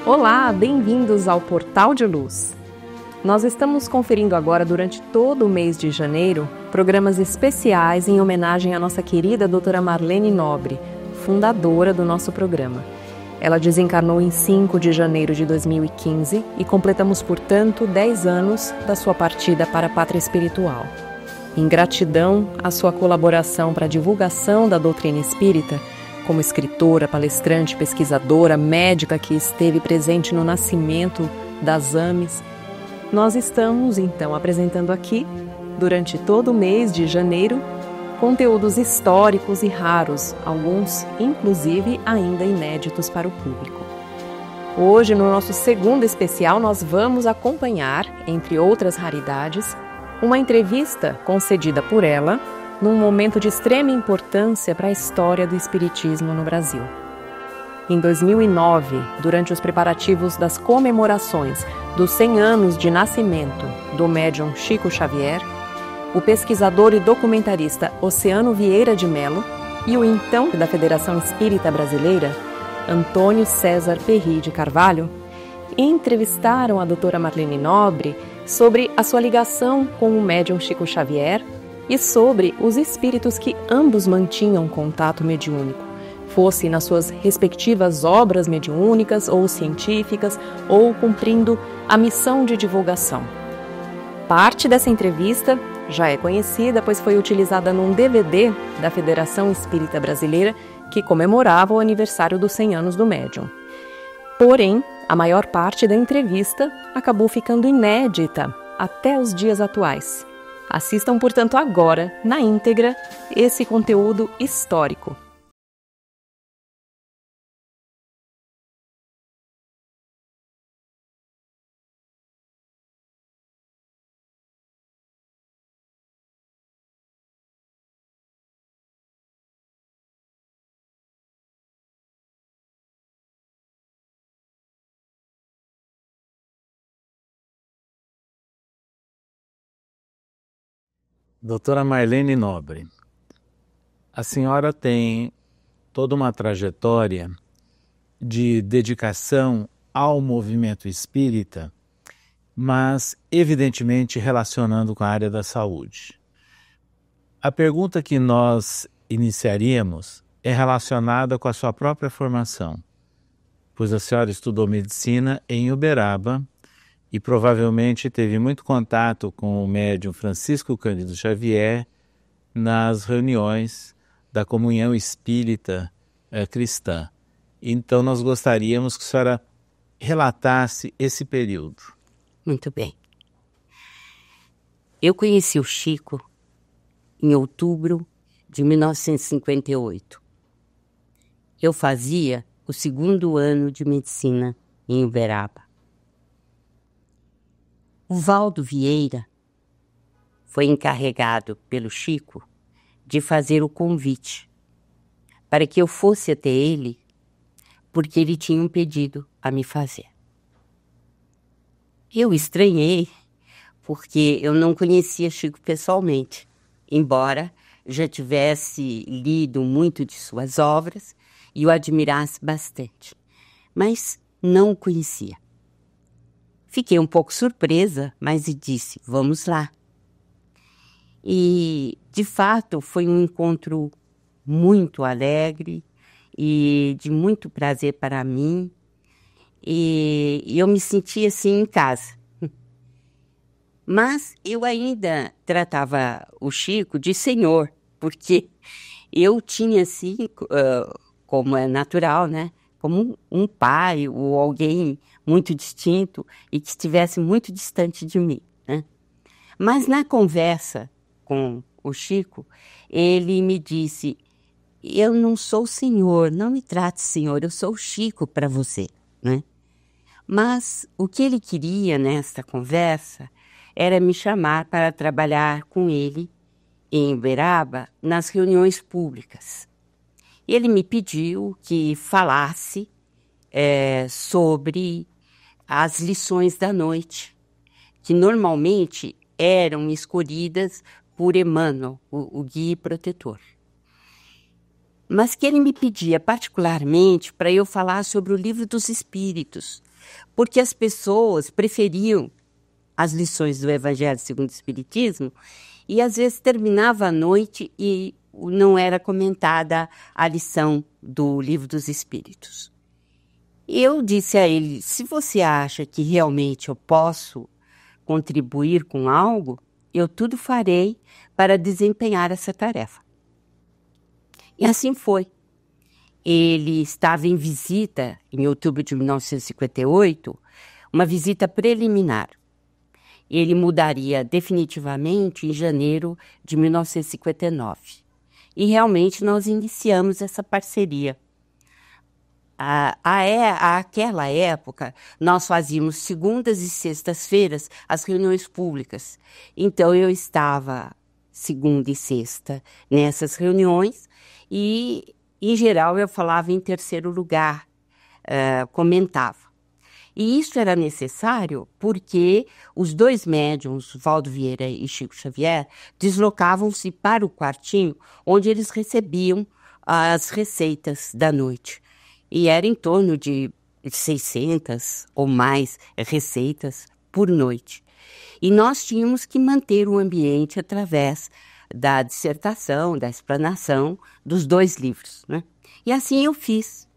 Olá, bem-vindos ao Portal de Luz. Nós estamos conferindo agora, durante todo o mês de janeiro, programas especiais em homenagem à nossa querida doutora Marlene Nobre, fundadora do nosso programa. Ela desencarnou em 5 de janeiro de 2015 e completamos, portanto, 10 anos da sua partida para a pátria espiritual. Em gratidão à sua colaboração para a divulgação da doutrina espírita, como escritora, palestrante, pesquisadora, médica que esteve presente no nascimento das AMES, nós estamos, então, apresentando aqui, durante todo o mês de janeiro, conteúdos históricos e raros, alguns, inclusive, ainda inéditos para o público. Hoje, no nosso segundo especial, nós vamos acompanhar, entre outras raridades, uma entrevista concedida por ela num momento de extrema importância para a história do espiritismo no Brasil. Em 2009, durante os preparativos das comemorações dos 100 anos de nascimento do médium Chico Xavier, o pesquisador e documentarista Oceano Vieira de Mello e o então da Federação Espírita Brasileira, Antônio César Perry de Carvalho, entrevistaram a doutora Marlene Nobre sobre a sua ligação com o médium Chico Xavier e sobre os espíritos que ambos mantinham contato mediúnico, fosse nas suas respectivas obras mediúnicas ou científicas ou cumprindo a missão de divulgação. Parte dessa entrevista já é conhecida, pois foi utilizada num DVD da Federação Espírita Brasileira que comemorava o aniversário dos 100 anos do médium. Porém, a maior parte da entrevista acabou ficando inédita até os dias atuais. Assistam, portanto, agora, na íntegra, esse conteúdo histórico. Doutora Marlene Nobre, a senhora tem toda uma trajetória de dedicação ao movimento espírita, mas evidentemente relacionando com a área da saúde. A pergunta que nós iniciaríamos é relacionada com a sua própria formação, pois a senhora estudou medicina em Uberaba, e provavelmente teve muito contato com o médium Francisco Cândido Xavier nas reuniões da Comunhão Espírita Cristã. Então nós gostaríamos que a senhora relatasse esse período. Muito bem. Eu conheci o Chico em outubro de 1958. Eu fazia o 2º ano de medicina em Uberaba. O Valdo Vieira foi encarregado pelo Chico de fazer o convite para que eu fosse até ele, porque ele tinha um pedido a me fazer. Eu estranhei, porque eu não conhecia Chico pessoalmente, embora já tivesse lido muito de suas obras e o admirasse bastante, mas não o conhecia. Fiquei um pouco surpresa, mas disse, vamos lá. E, de fato, foi um encontro muito alegre e de muito prazer para mim. e eu me sentia assim em casa. Mas eu ainda tratava o Chico de senhor, porque eu tinha assim, como é natural, né? Como um pai ou alguém muito distinto e que estivesse muito distante de mim, né? Mas na conversa com o Chico, ele me disse: eu não sou senhor, não me trate senhor, eu sou o Chico para você, né? Mas o que ele queria nesta conversa era me chamar para trabalhar com ele em Uberaba nas reuniões públicas. Ele me pediu que falasse sobre as lições da noite, que normalmente eram escolhidas por Emmanuel, o guia protetor. Mas que ele me pedia particularmente para eu falar sobre o Livro dos Espíritos, porque as pessoas preferiam as lições do Evangelho segundo o Espiritismo e às vezes terminava a noite e não era comentada a lição do Livro dos Espíritos. Eu disse a ele: se você acha que realmente eu posso contribuir com algo, eu tudo farei para desempenhar essa tarefa. E assim foi. Ele estava em visita, em outubro de 1958, uma visita preliminar. Ele mudaria definitivamente em janeiro de 1959. E realmente nós iniciamos essa parceria. Àquela época, nós fazíamos segundas e sextas-feiras as reuniões públicas. Então, eu estava segunda e sexta nessas reuniões e, em geral, eu falava em terceiro lugar, comentava. E isso era necessário porque os dois médiuns, Valdo Vieira e Chico Xavier, deslocavam-se para o quartinho onde eles recebiam as receitas da noite. E era em torno de 600 ou mais receitas por noite. E nós tínhamos que manter o ambiente através da dissertação, da explanação dos dois livros, né? E assim eu fiz.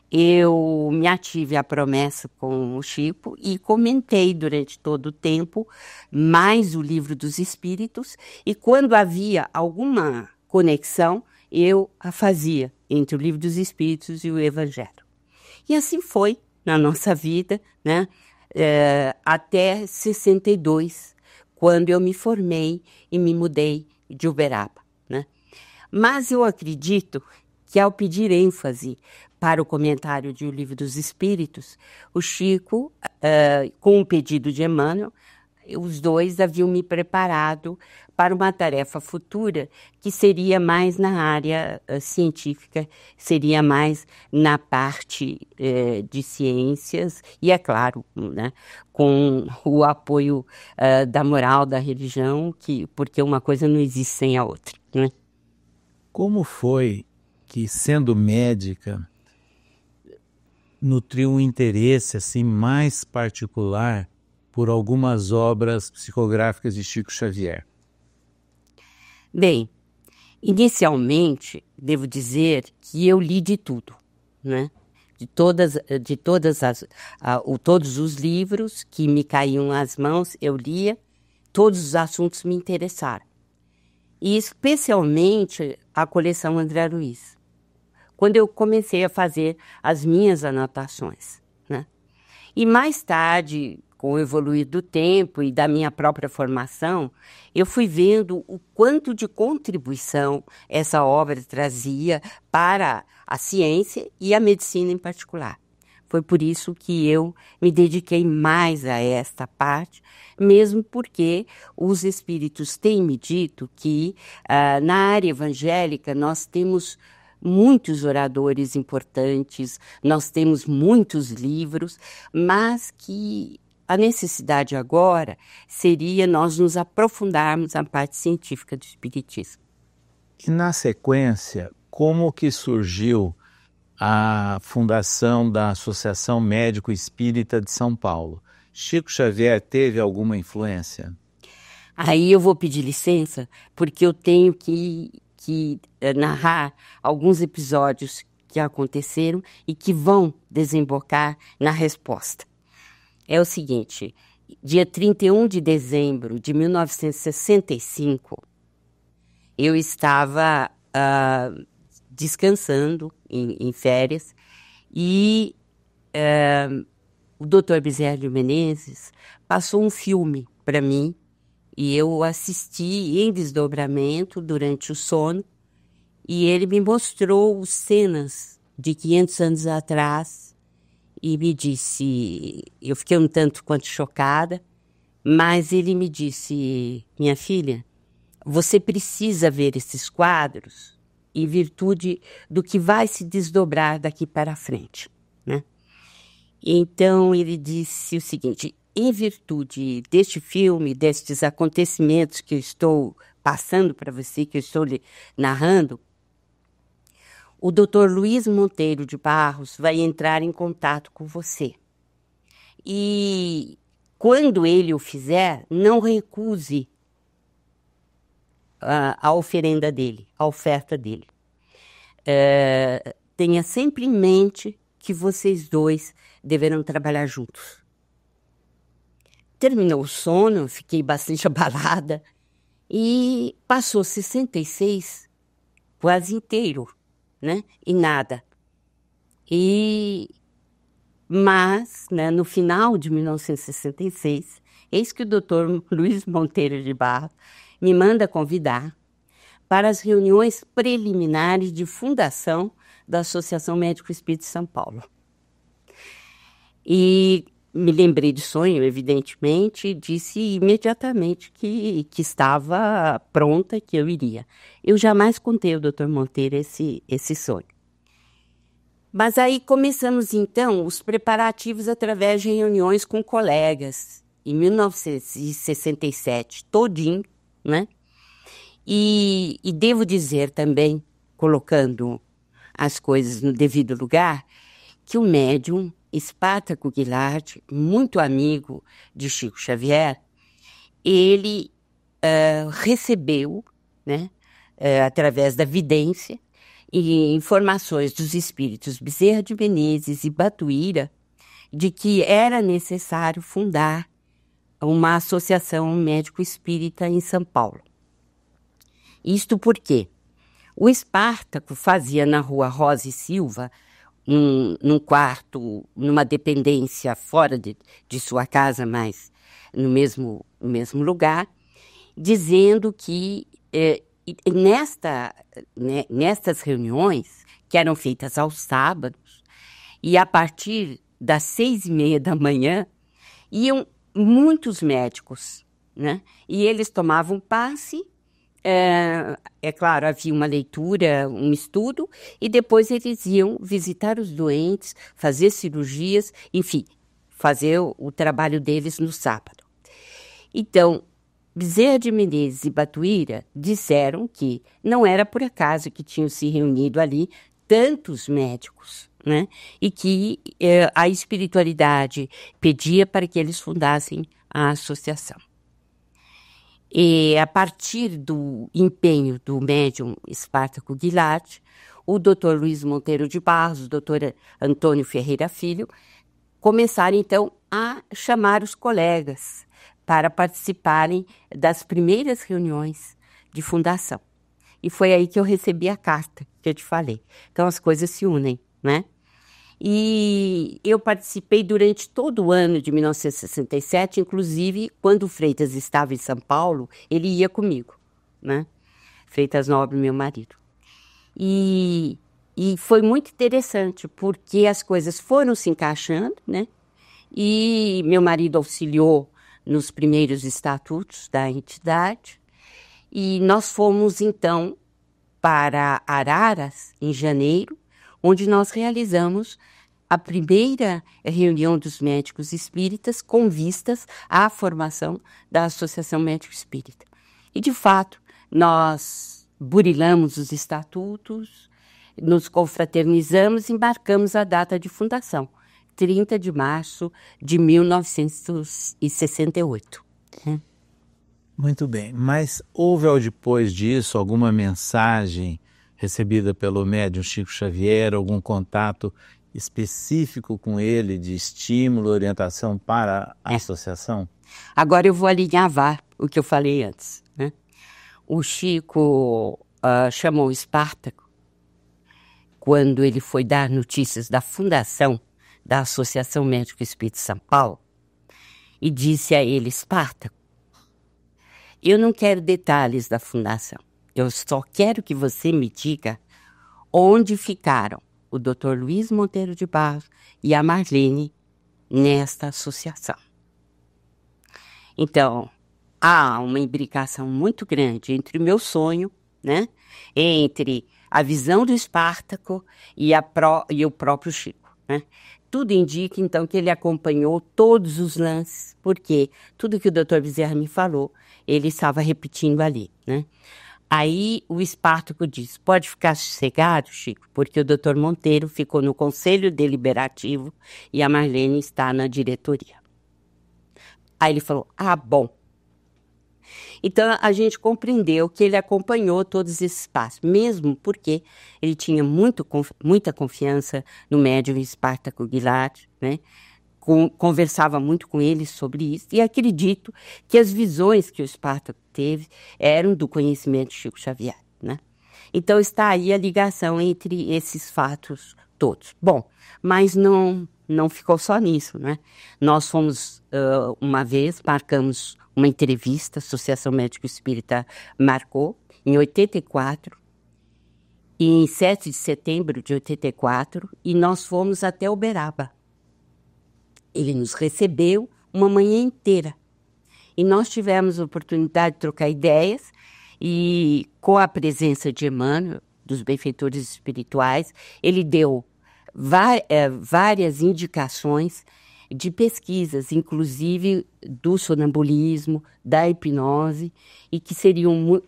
Eu me ative à promessa com o Chico e comentei durante todo o tempo mais o Livro dos Espíritos, e quando havia alguma conexão, eu a fazia entre o Livro dos Espíritos e o Evangelho. E assim foi na nossa vida, né? Até 62, quando eu me formei e me mudei de Uberaba, né? Mas eu acredito que, ao pedir ênfase para o comentário de O Livro dos Espíritos, o Chico, com o pedido de Emmanuel, os dois haviam me preparado para uma tarefa futura que seria mais na área científica, seria mais na parte de ciências e, é claro, né, com o apoio da moral, da religião, porque uma coisa não existe sem a outra, né? Como foi que, sendo médica, nutriu um interesse assim mais particular por algumas obras psicográficas de Chico Xavier? Bem, inicialmente, devo dizer que eu li de tudo, né? Todos os livros que me caíam às mãos, eu lia, todos os assuntos me interessaram. E especialmente a coleção André Luiz, quando eu comecei a fazer as minhas anotações, né? E mais tarde, com o evoluir do tempo e da minha própria formação, eu fui vendo o quanto de contribuição essa obra trazia para a ciência e a medicina em particular. Foi por isso que eu me dediquei mais a esta parte, mesmo porque os espíritos têm me dito que na área evangélica nós temos muitos oradores importantes, nós temos muitos livros, mas que a necessidade agora seria nós nos aprofundarmos na parte científica do espiritismo. E na sequência, como que surgiu a fundação da Associação Médico Espírita de São Paulo? Chico Xavier teve alguma influência? Aí eu vou pedir licença, porque eu tenho que narrar alguns episódios que aconteceram e que vão desembocar na resposta. É o seguinte, dia 31 de dezembro de 1965, eu estava descansando em férias e o Dr. Bezerra de Menezes passou um filme para mim e eu assisti em desdobramento durante o sono e ele me mostrou cenas de 500 anos atrás e me disse, eu fiquei um tanto quanto chocada, mas ele me disse, minha filha, você precisa ver esses quadros em virtude do que vai se desdobrar daqui para frente, né? Então ele disse o seguinte, em virtude deste filme, destes acontecimentos que eu estou passando para você, que eu estou lhe narrando, o Dr. Luiz Monteiro de Barros vai entrar em contato com você. E quando ele o fizer, não recuse a oferenda dele, a oferta dele. Tenha sempre em mente que vocês dois deverão trabalhar juntos. Terminou o sono, fiquei bastante abalada e passou 66 quase inteiro, né? E nada. Mas, né, no final de 1966, eis que o Dr. Luiz Monteiro de Barros me manda convidar para as reuniões preliminares de fundação da Associação Médico Espírita de São Paulo. E me lembrei de sonho, evidentemente, e disse imediatamente que estava pronta, que eu iria. Eu jamais contei ao Dr. Monteiro esse sonho. Mas aí começamos, então, os preparativos através de reuniões com colegas, em 1967, todinho, né? E devo dizer também, colocando as coisas no devido lugar, que o médium Espartaco Guilard, muito amigo de Chico Xavier, ele recebeu, né, através da vidência, e informações dos espíritos Bezerra de Menezes e Batuíra, de que era necessário fundar uma associação médico-espírita em São Paulo. Isto porque o Espartaco fazia na rua Rosa e Silva, num quarto, numa dependência fora de sua casa, mas no mesmo lugar, dizendo que nestas reuniões, que eram feitas aos sábados, e a partir das 6:30 da manhã, iam muitos médicos, né? E eles tomavam passe. É claro, havia uma leitura, um estudo, e depois eles iam visitar os doentes, fazer cirurgias, enfim, fazer o trabalho deles no sábado. Então, Bezerra de Menezes e Batuíra disseram que não era por acaso que tinham se reunido ali tantos médicos, né? E que a espiritualidade pedia para que eles fundassem a associação. E a partir do empenho do médium Espartaco Guilard, o Dr. Luiz Monteiro de Barros, o Dr. Antônio Ferreira Filho, começaram então a chamar os colegas para participarem das primeiras reuniões de fundação. E foi aí que eu recebi a carta que eu te falei. Então as coisas se unem, né? E eu participei durante todo o ano de 1967, inclusive quando o Freitas estava em São Paulo, ele ia comigo, né? Freitas Nobre, meu marido. E foi muito interessante, porque as coisas foram se encaixando, né? E meu marido auxiliou nos primeiros estatutos da entidade. E nós fomos, então, para Araras, em janeiro, onde nós realizamos a primeira reunião dos médicos espíritas com vistas à formação da Associação Médico Espírita. E, de fato, nós burilamos os estatutos, nos confraternizamos e embarcamos a data de fundação, 30 de março de 1968. Muito bem, mas houve ao depois disso alguma mensagem recebida pelo médium Chico Xavier, algum contato específico com ele, de estímulo, orientação para a associação? Agora eu vou alinhavar o que eu falei antes, né? O Chico chamou o Espartaco quando ele foi dar notícias da fundação da Associação Médico Espírita de São Paulo e disse a ele: Espartaco, eu não quero detalhes da fundação, eu só quero que você me diga onde ficaram o Dr. Luiz Monteiro de Barros e a Marlene nesta associação. Então, há uma imbricação muito grande entre o meu sonho, né, entre a visão do Espartaco e o próprio Chico, né? Tudo indica, então, que ele acompanhou todos os lances, porque tudo que o Dr. Bezerra me falou, ele estava repetindo ali, né? Aí o Espartaco disse: pode ficar sossegado, Chico, porque o Dr. Monteiro ficou no Conselho Deliberativo e a Marlene está na diretoria. Aí ele falou: ah, bom. Então a gente compreendeu que ele acompanhou todos esses passos, mesmo porque ele tinha muita confiança no médium Espartaco Guilherme, né? Conversava muito com ele sobre isso, e acredito que as visões que o Espartaco teve eram do conhecimento de Chico Xavier, né? Então está aí a ligação entre esses fatos todos. Bom, mas não ficou só nisso, né? Nós fomos, uma vez, marcamos uma entrevista, a Associação Médico Espírita marcou, em 84, e em 7 de setembro de 84, e nós fomos até Uberaba. Ele nos recebeu uma manhã inteira. E nós tivemos a oportunidade de trocar ideias e, com a presença de Emmanuel, dos benfeitores espirituais, ele deu várias indicações de pesquisas, inclusive do sonambulismo, da hipnose, e que seriam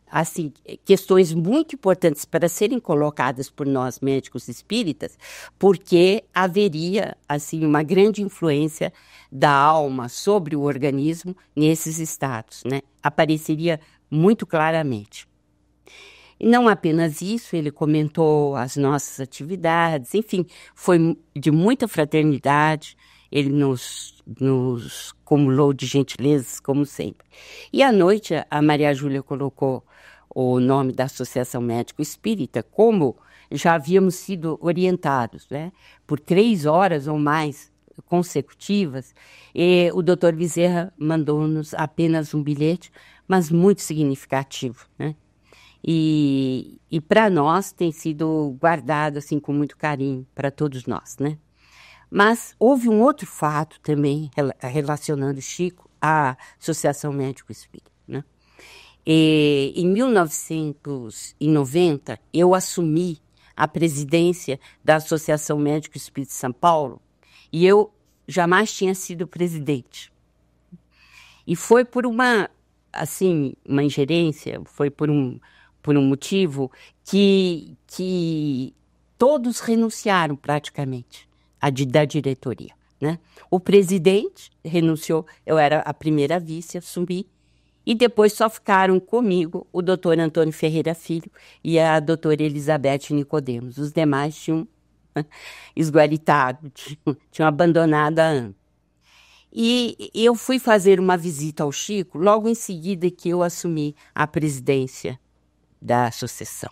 assim, questões muito importantes para serem colocadas por nós médicos espíritas, porque haveria assim uma grande influência da alma sobre o organismo nesses estados, né? Apareceria muito claramente. E não apenas isso, ele comentou as nossas atividades, enfim, foi de muita fraternidade, ele nos cumulou de gentilezas, como sempre. E à noite, a Maria Júlia colocou o nome da Associação Médico Espírita, como já havíamos sido orientados, né, por 3 horas ou mais consecutivas, e o Dr. Bezerra mandou-nos apenas um bilhete, mas muito significativo, né? E para nós tem sido guardado assim com muito carinho, para todos nós, né? Mas houve um outro fato também relacionando Chico à Associação Médico Espírita, né? E, em 1990, eu assumi a presidência da Associação Médico Espírita de São Paulo e eu jamais tinha sido presidente. E foi por uma ingerência, foi por um motivo que todos renunciaram praticamente da diretoria, né? O presidente renunciou, eu era a primeira vice, assumi, e depois só ficaram comigo o doutor Antônio Ferreira Filho e a doutora Elizabeth Nicodemos. Os demais tinham esguaritado, tinham abandonado a AME. E eu fui fazer uma visita ao Chico logo em seguida que eu assumi a presidência da associação.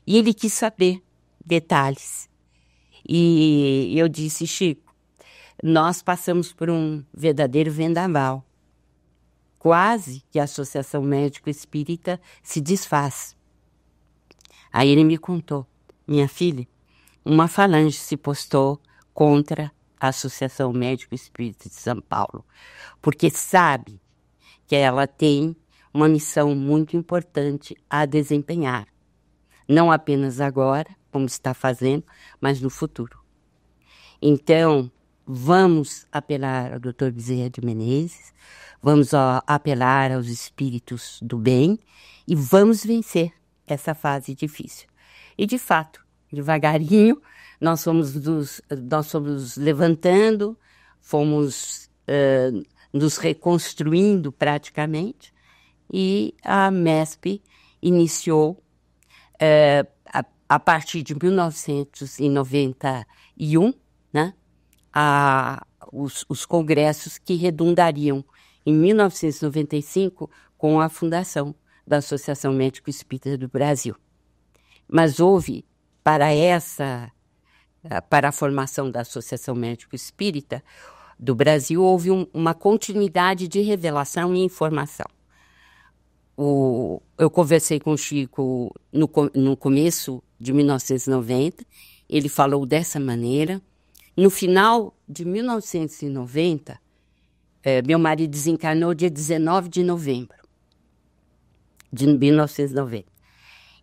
E ele quis saber detalhes. E eu disse: Chico, nós passamos por um verdadeiro vendaval. Quase que a Associação Médico Espírita se desfaz. Aí ele me contou: minha filha, uma falange se postou contra a Associação Médico Espírita de São Paulo, porque sabe que ela tem uma missão muito importante a desempenhar. Não apenas agora, como está fazendo, mas no futuro. Então, vamos apelar ao Dr. Bezerra de Menezes, vamos apelar aos espíritos do bem e vamos vencer essa fase difícil. E, de fato, devagarinho, nós fomos levantando, fomos nos reconstruindo praticamente, e a MESP iniciou A partir de 1991, né, os congressos que redundariam em 1995 com a fundação da Associação Médico Espírita do Brasil. Mas houve, para a formação da Associação Médico Espírita do Brasil, houve uma continuidade de revelação e informação. Eu conversei com o Chico no começo de 1990, ele falou dessa maneira. No final de 1990, meu marido desencarnou dia 19 de novembro de 1990.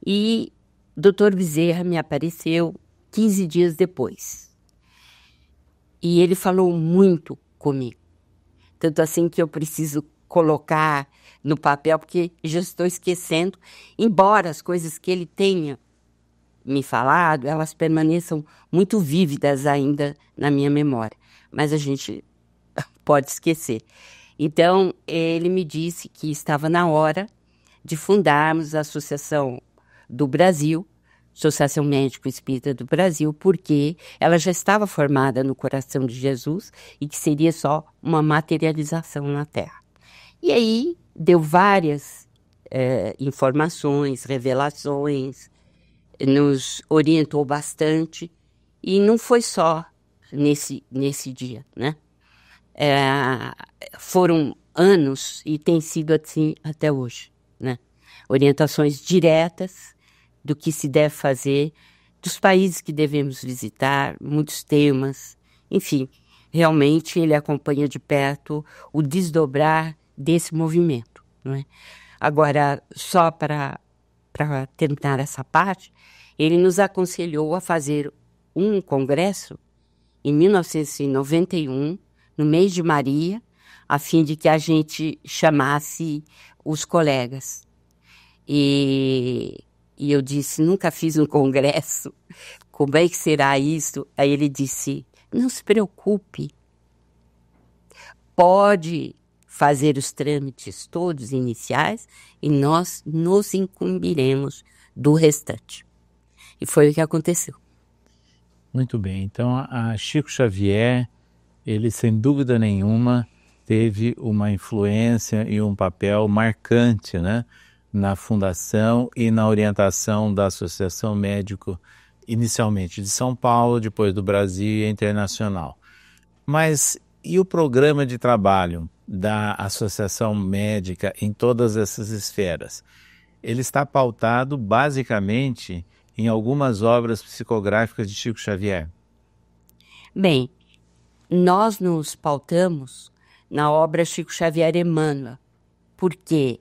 E o doutor Bezerra me apareceu 15 dias depois. E ele falou muito comigo. Tanto assim que eu preciso colocar no papel, porque já estou esquecendo, embora as coisas que ele tenha me falado, elas permaneçam muito vívidas ainda na minha memória. Mas a gente pode esquecer. Então, ele me disse que estava na hora de fundarmos a Associação do Brasil, Associação Médico Espírita do Brasil, porque ela já estava formada no coração de Jesus e que seria só uma materialização na Terra. E aí deu várias informações, revelações, nos orientou bastante, e não foi só nesse dia, né? Foram anos e tem sido assim até hoje, né? Orientações diretas do que se deve fazer, dos países que devemos visitar, muitos temas, enfim, realmente ele acompanha de perto o desdobrar desse movimento, não é? Agora, só para terminar essa parte, ele nos aconselhou a fazer um congresso em 1991, no mês de Maria, a fim de que a gente chamasse os colegas. E eu disse, nunca fiz um congresso, como é que será isso? Aí ele disse, não se preocupe, pode fazer os trâmites todos iniciais e nós nos incumbiremos do restante. E foi o que aconteceu. Muito bem, então a Chico Xavier, ele sem dúvida nenhuma teve uma influência e um papel marcante, né, na fundação e na orientação da Associação Médico, inicialmente de São Paulo, depois do Brasil e internacional. Mas e o programa de trabalho da Associação Médica em todas essas esferas? Ele está pautado basicamente em algumas obras psicográficas de Chico Xavier. Bem, nós nos pautamos na obra Chico Xavier Emmanuel, porque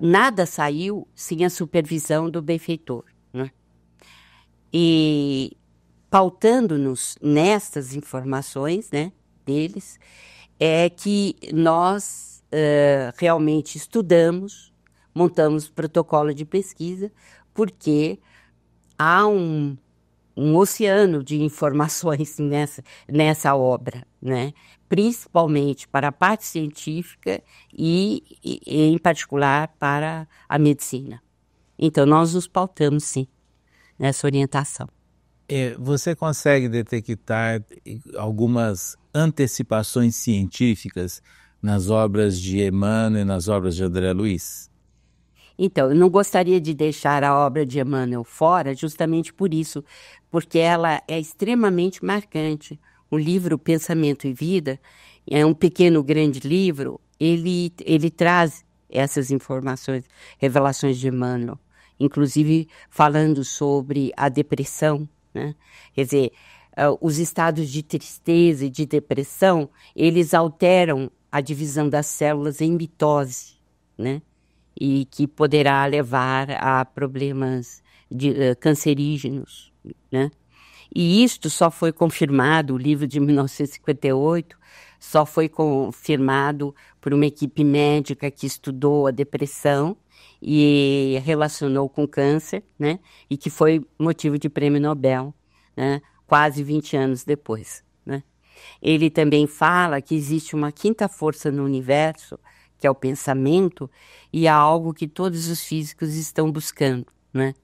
nada saiu sem a supervisão do benfeitor, né? E pautando-nos nestas informações, né, deles, é que nós realmente estudamos, montamos protocolo de pesquisa, porque há um oceano de informações nessa obra, né? Principalmente para a parte científica e, em particular, para a medicina. Então, nós nos pautamos, sim, nessa orientação. Você consegue detectar algumas antecipações científicas nas obras de Emmanuel e nas obras de André Luiz? Então, eu não gostaria de deixar a obra de Emmanuel fora justamente por isso, porque ela é extremamente marcante. O livro Pensamento e Vida é um pequeno, grande livro, ele traz essas informações, revelações de Emmanuel, inclusive falando sobre a depressão, né? Quer dizer, os estados de tristeza e de depressão, eles alteram a divisão das células em mitose, né? E que poderá levar a problemas cancerígenos, né? E isto só foi confirmado, o livro de 1958, só foi confirmado por uma equipe médica que estudou a depressão e relacionou com câncer, né? E que foi motivo de prêmio Nobel, né? Quase 20 anos depois, né? Ele também fala que existe uma quinta força no universo, que é o pensamento, e é algo que todos os físicos estão buscando, né?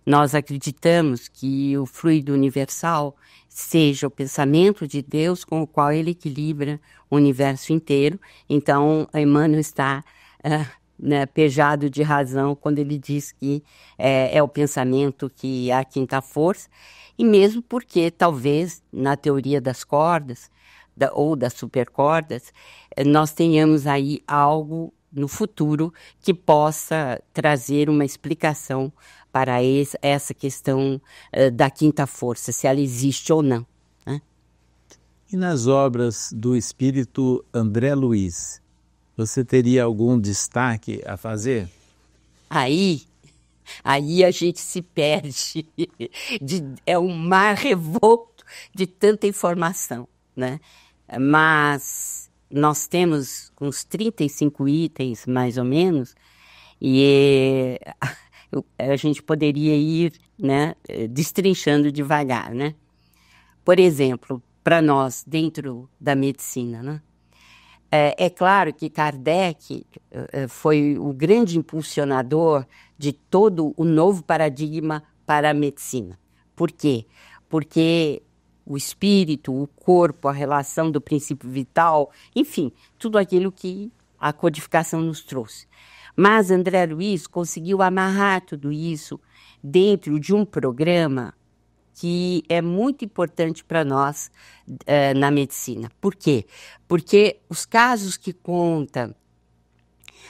Nós acreditamos que o fluido universal seja o pensamento de Deus com o qual ele equilibra o universo inteiro. Então, Emmanuel está pejado de razão quando ele diz que é o pensamento que é a quinta força, e mesmo porque talvez na teoria das cordas ou das supercordas nós tenhamos aí algo no futuro que possa trazer uma explicação para essa questão da quinta força, se ela existe ou não, né? E nas obras do espírito André Luiz, você teria algum destaque a fazer? Aí a gente se perde, é um mar revolto de tanta informação, né? Mas nós temos uns 35 itens, mais ou menos, e a gente poderia ir, né, destrinchando devagar, né? Por exemplo, para nós, dentro da medicina, né? É claro que Kardec foi o grande impulsionador de todo o novo paradigma para a medicina. Por quê? Porque o espírito, o corpo, a relação do princípio vital, enfim, tudo aquilo que a codificação nos trouxe. Mas André Luiz conseguiu amarrar tudo isso dentro de um programa que é muito importante para nós na medicina. Por quê? Porque os casos que conta,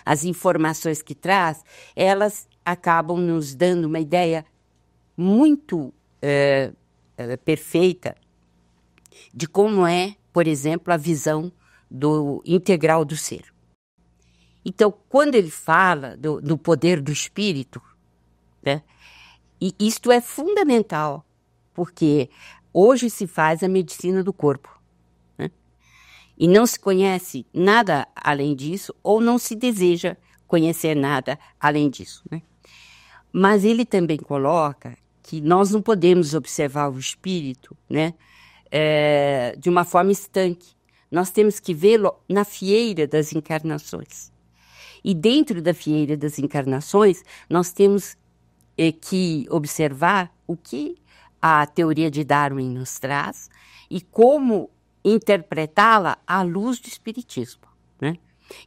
as informações que traz, elas acabam nos dando uma ideia muito perfeita de como é, por exemplo, a visão integral do ser. Então, quando ele fala do poder do espírito, né, e isto é fundamental, porque hoje se faz a medicina do corpo, né? E não se conhece nada além disso, ou não se deseja conhecer nada além disso, né? Mas ele também coloca que nós não podemos observar o espírito, né, de uma forma estanque. Nós temos que vê-lo na fieira das encarnações. E dentro da fieira das encarnações, nós temos que observar o que a teoria de Darwin nos traz e como interpretá-la à luz do espiritismo, né?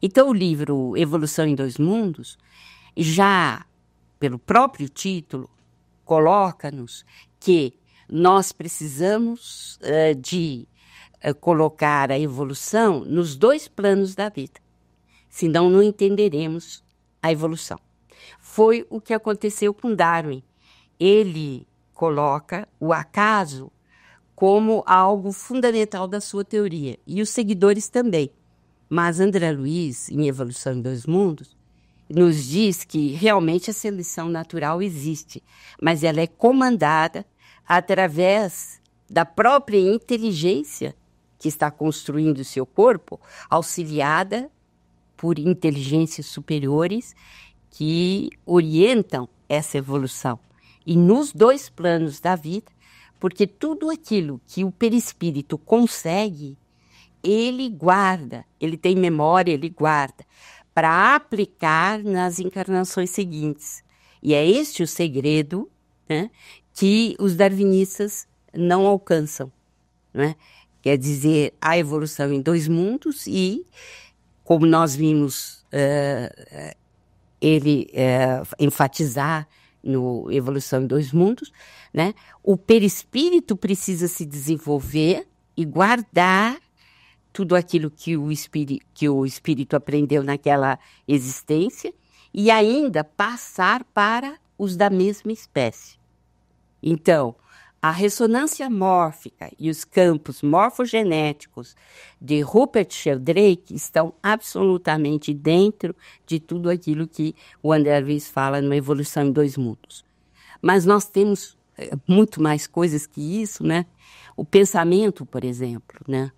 Então, o livro Evolução em Dois Mundos, já pelo próprio título, coloca-nos que nós precisamos de colocar a evolução nos dois planos da vida, senão não entenderemos a evolução. Foi o que aconteceu com Darwin. Ele coloca o acaso como algo fundamental da sua teoria, e os seguidores também. Mas André Luiz, em Evolução em Dois Mundos, nos diz que realmente a seleção natural existe, mas ela é comandada através da própria inteligência que está construindo o seu corpo, auxiliada por inteligências superiores que orientam essa evolução. E nos dois planos da vida, porque tudo aquilo que o perispírito consegue, ele guarda, ele tem memória, ele guarda, para aplicar nas encarnações seguintes. E é este o segredo, né, que os darwinistas não alcançam, né? Quer dizer, a evolução em dois mundos e, como nós vimos ele enfatizar no Evolução em Dois Mundos, né? O perispírito precisa se desenvolver e guardar tudo aquilo que o espírito aprendeu naquela existência e ainda passar para os da mesma espécie. Então, a ressonância mórfica e os campos morfogenéticos de Rupert Sheldrake estão absolutamente dentro de tudo aquilo que o André Luiz fala no Evolução em Dois Mundos. Mas nós temos muito mais coisas que isso, né? O pensamento, por exemplo, né?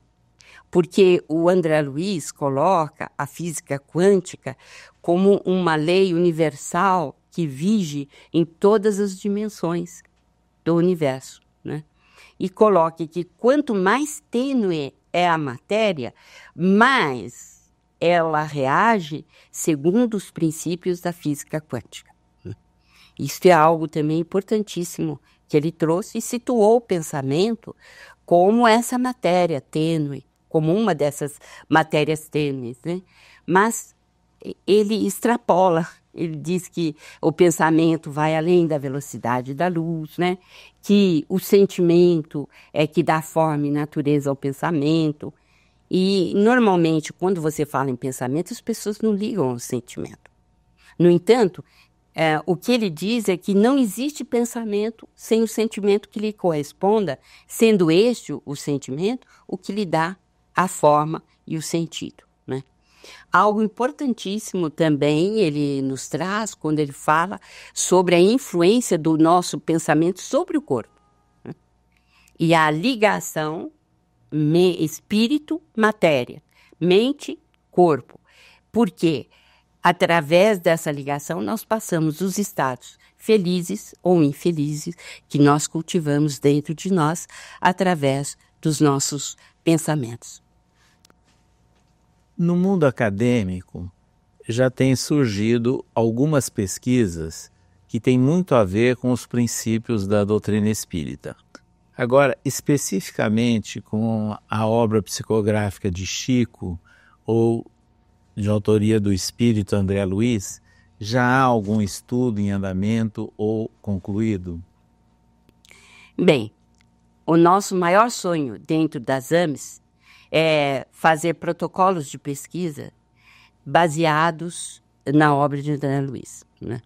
Porque o André Luiz coloca a física quântica como uma lei universal que vige em todas as dimensões do universo, né? E coloque que quanto mais tênue é a matéria, mais ela reage segundo os princípios da física quântica. Isso é algo também importantíssimo que ele trouxe e situou o pensamento como essa matéria tênue, como uma dessas matérias tênues, né? Mas ele extrapola, ele diz que o pensamento vai além da velocidade da luz, né? Que o sentimento é que dá forma e natureza ao pensamento. E, normalmente, quando você fala em pensamento, as pessoas não ligam ao sentimento. No entanto, o que ele diz é que não existe pensamento sem o sentimento que lhe corresponda, sendo este o sentimento o que lhe dá a forma e o sentido, né? Algo importantíssimo também ele nos traz quando ele fala sobre a influência do nosso pensamento sobre o corpo, né? E a ligação espírito-matéria, mente-corpo. Por quê? Através dessa ligação, nós passamos os estados felizes ou infelizes que nós cultivamos dentro de nós através dos nossos pensamentos. No mundo acadêmico, já têm surgido algumas pesquisas que têm muito a ver com os princípios da doutrina espírita. Agora, especificamente com a obra psicográfica de Chico ou de autoria do espírito André Luiz, já há algum estudo em andamento ou concluído? Bem, o nosso maior sonho dentro das AMES é fazer protocolos de pesquisa baseados na obra de André Luiz, né?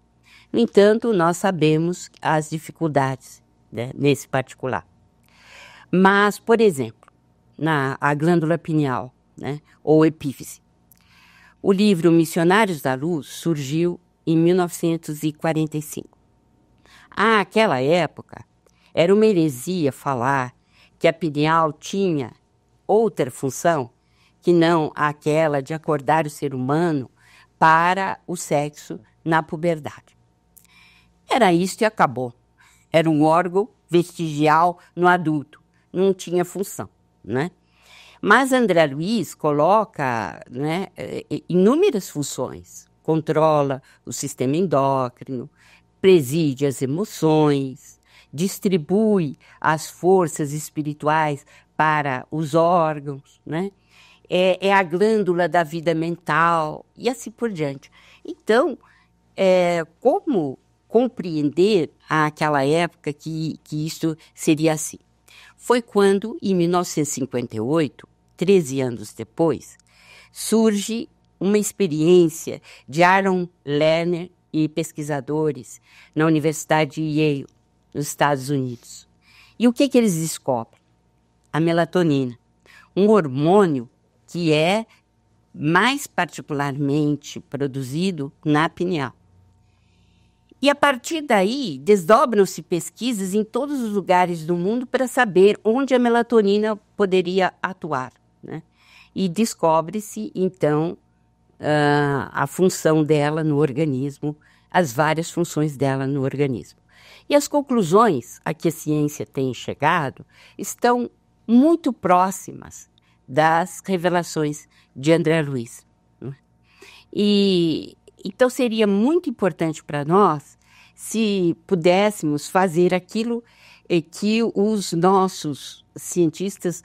No entanto, nós sabemos as dificuldades, né, nesse particular. Mas, por exemplo, a glândula pineal, né, ou epífise, o livro Missionários da Luz surgiu em 1945. Àquela época, era uma heresia falar que a pineal tinha outra função que não aquela de acordar o ser humano para o sexo na puberdade. Era isso e acabou. Era um órgão vestigial no adulto, não tinha função, né? Mas André Luiz coloca, né, inúmeras funções. Controla o sistema endócrino, preside as emoções, distribui as forças espirituais para os órgãos, né? É a glândula da vida mental e assim por diante. Então, como compreender àquela época que isso seria assim? Foi quando, em 1958, 13 anos depois, surge uma experiência de Aaron Lerner e pesquisadores na Universidade de Yale, nos Estados Unidos. E o que eles descobrem? A melatonina, um hormônio que é mais particularmente produzido na pineal. E a partir daí, desdobram-se pesquisas em todos os lugares do mundo para saber onde a melatonina poderia atuar, né? E descobre-se, então, a função dela no organismo, as várias funções dela no organismo. E as conclusões a que a ciência tem chegado estão muito próximas das revelações de André Luiz, né? E então seria muito importante para nós se pudéssemos fazer aquilo que os nossos cientistas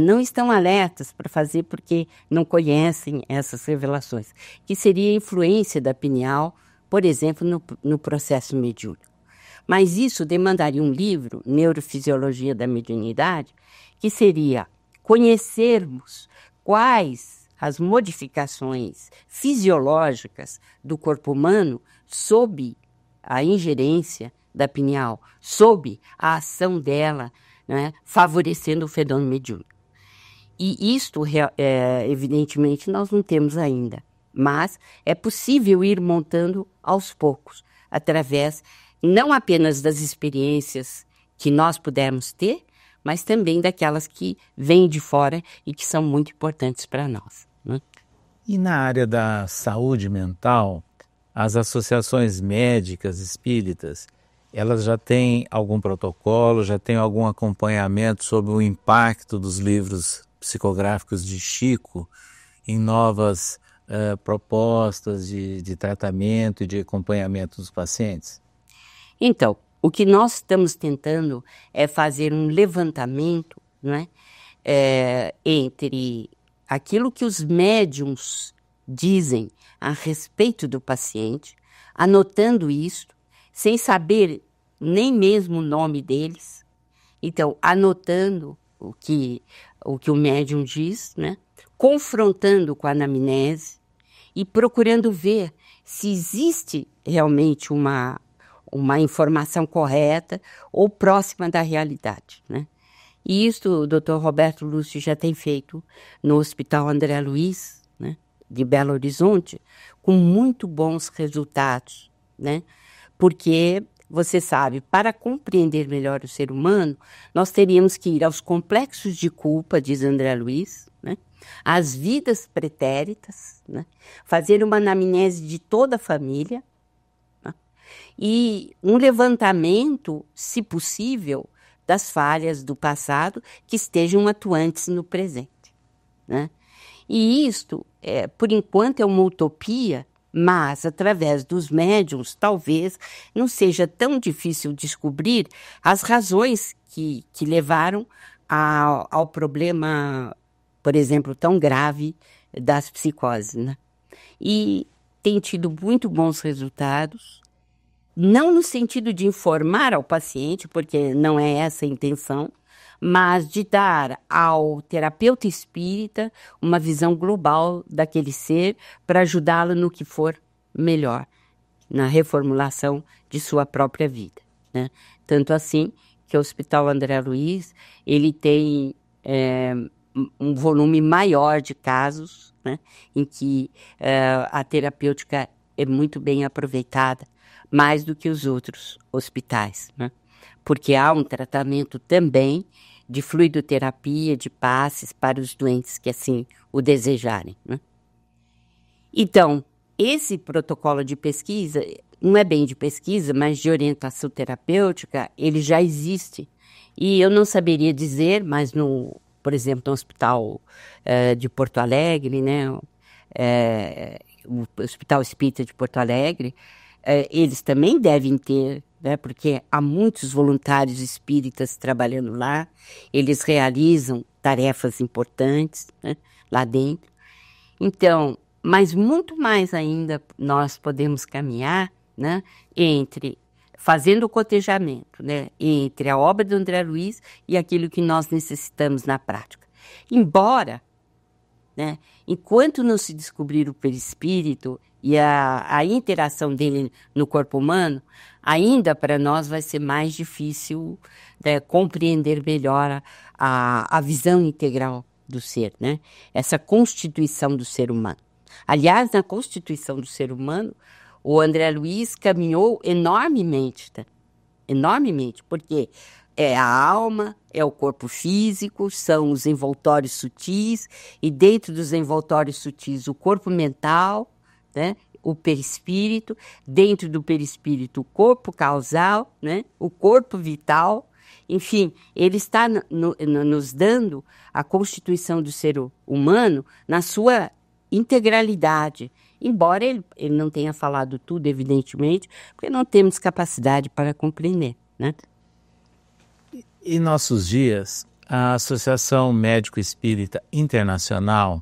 não estão alertas para fazer porque não conhecem essas revelações, que seria a influência da pineal, por exemplo, no processo mediúnico. Mas isso demandaria um livro, Neurofisiologia da Mediunidade, que seria conhecermos quais as modificações fisiológicas do corpo humano sob a ingerência da pineal, sob a ação dela, né, favorecendo o fenômeno mediúnico. E isto, evidentemente, nós não temos ainda, mas é possível ir montando aos poucos, através não apenas das experiências que nós pudermos ter, mas também daquelas que vêm de fora e que são muito importantes para nós, né? E na área da saúde mental, as associações médicas espíritas, elas já têm algum protocolo, já têm algum acompanhamento sobre o impacto dos livros psicográficos de Chico em novas propostas de tratamento e de acompanhamento dos pacientes? Então, o que nós estamos tentando é fazer um levantamento, né, entre aquilo que os médiums dizem a respeito do paciente, anotando isso, sem saber nem mesmo o nome deles. Então, anotando o que o médium diz, né, confrontando com a anamnese e procurando ver se existe realmente uma informação correta ou próxima da realidade, né? E isso o Dr. Roberto Lúcio já tem feito no Hospital André Luiz, né, de Belo Horizonte, com muito bons resultados, né? Porque, você sabe, para compreender melhor o ser humano, nós teríamos que ir aos complexos de culpa, diz André Luiz, né? Às vidas pretéritas, né? Fazer uma anamnese de toda a família, né? E um levantamento, se possível, das falhas do passado que estejam atuantes no presente, né? E isto, por enquanto, é uma utopia, mas através dos médiuns, talvez não seja tão difícil descobrir as razões que levaram ao problema, por exemplo, tão grave das psicoses, né? E tem tido muito bons resultados, não no sentido de informar ao paciente, porque não é essa a intenção, mas de dar ao terapeuta espírita uma visão global daquele ser para ajudá-lo no que for melhor, na reformulação de sua própria vida, né? Tanto assim que o Hospital André Luiz, ele tem um volume maior de casos, né, em que a terapêutica é muito bem aproveitada, mais do que os outros hospitais, né? Porque há um tratamento também de fluidoterapia, de passes para os doentes que assim o desejarem, né? Então, esse protocolo de pesquisa, não é bem de pesquisa, mas de orientação terapêutica, ele já existe. E eu não saberia dizer, mas por exemplo, no Hospital de Porto Alegre, né, o Hospital Espírita de Porto Alegre, eles também devem ter, né, porque há muitos voluntários espíritas trabalhando lá, eles realizam tarefas importantes, né, lá dentro. Então, mas muito mais ainda nós podemos caminhar, né, fazendo o cotejamento, né, entre a obra do André Luiz e aquilo que nós necessitamos na prática. Embora, né, enquanto não se descobrir o perispírito e a interação dele no corpo humano, ainda para nós vai ser mais difícil, né, compreender melhor a visão integral do ser, né? Essa constituição do ser humano. Aliás, na constituição do ser humano, o André Luiz caminhou enormemente, tá? Enormemente, porque é a alma, é o corpo físico, são os envoltórios sutis, e dentro dos envoltórios sutis o corpo mental, né? O perispírito, dentro do perispírito o corpo causal, né? O corpo vital. Enfim, ele está nos dando a constituição do ser humano na sua integralidade, embora ele não tenha falado tudo, evidentemente, porque não temos capacidade para compreender, né? Em nossos dias, a Associação Médico Espírita Internacional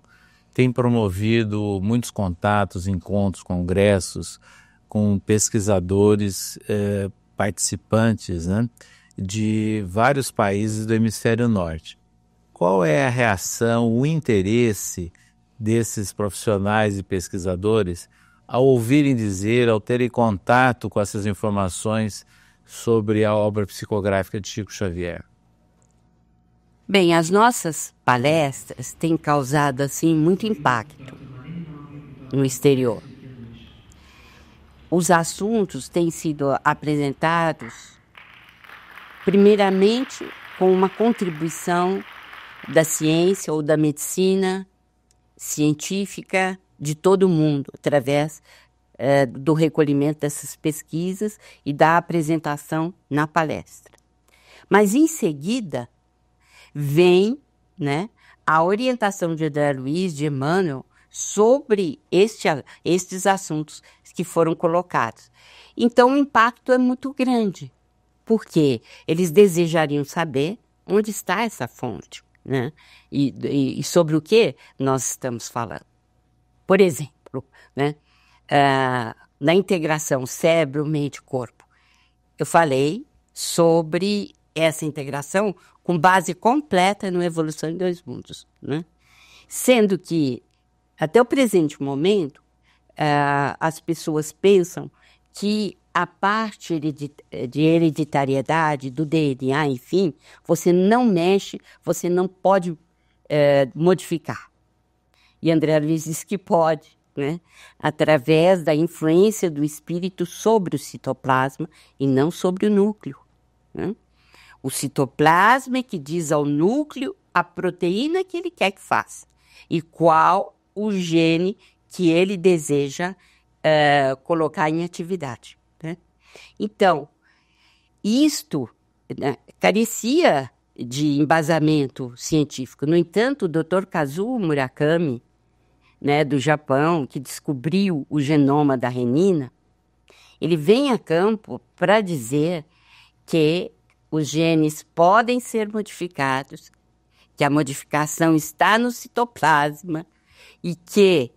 tem promovido muitos contatos, encontros, congressos com pesquisadores participantes, né, de vários países do hemisfério norte. Qual é a reação, o interesse desses profissionais e pesquisadores ao ouvirem dizer, ao terem contato com essas informações sobre a obra psicográfica de Chico Xavier? Bem, as nossas palestras têm causado, assim, muito impacto no exterior. Os assuntos têm sido apresentados, primeiramente, com uma contribuição da ciência ou da medicina científica de todo o mundo, através do recolhimento dessas pesquisas e da apresentação na palestra. Mas, em seguida, vem, né, a orientação de André Luiz, de Emmanuel, sobre estes assuntos que foram colocados. Então, o impacto é muito grande, porque eles desejariam saber onde está essa fonte, né? E sobre o que nós estamos falando. Por exemplo, né? Na integração cérebro, mente, corpo, eu falei sobre essa integração com base completa no Evolução em Dois Mundos, né? Sendo que, até o presente momento, as pessoas pensam que a parte de hereditariedade, do DNA, enfim, você não mexe, você não pode modificar. E André Luiz diz que pode, né? Através da influência do espírito sobre o citoplasma e não sobre o núcleo, né? O citoplasma é que diz ao núcleo a proteína que ele quer que faça e qual o gene que ele deseja colocar em atividade, né? Então, isto, né, carecia de embasamento científico. No entanto, o Dr. Kazuo Murakami, né, do Japão, que descobriu o genoma da renina, ele vem a campo para dizer que os genes podem ser modificados, que a modificação está no citoplasma e que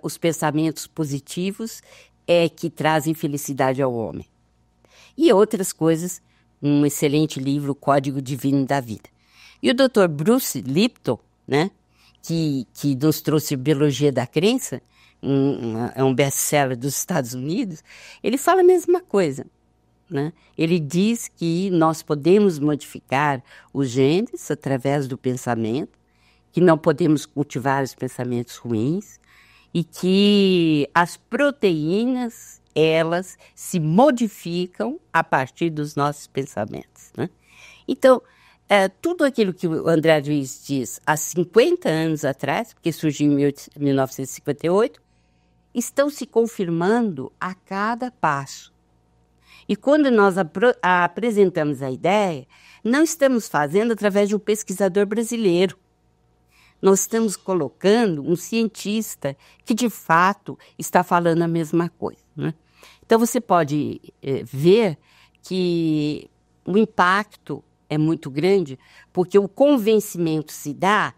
os pensamentos positivos é que trazem felicidade ao homem. E outras coisas, um excelente livro, Código Divino da Vida. E o Dr. Bruce Lipton, né, que nos trouxe Biologia da Crença, é um best-seller dos Estados Unidos, ele fala a mesma coisa, né? Ele diz que nós podemos modificar os genes através do pensamento, que não podemos cultivar os pensamentos ruins e que as proteínas, elas se modificam a partir dos nossos pensamentos, né? Então, tudo aquilo que o André Luiz diz há 50 anos atrás, porque surgiu em 1958, estão se confirmando a cada passo. E quando nós apresentamos a ideia, não estamos fazendo através de um pesquisador brasileiro. Nós estamos colocando um cientista que, de fato, está falando a mesma coisa, né? Então, você pode ver que o impacto é muito grande, porque o convencimento se dá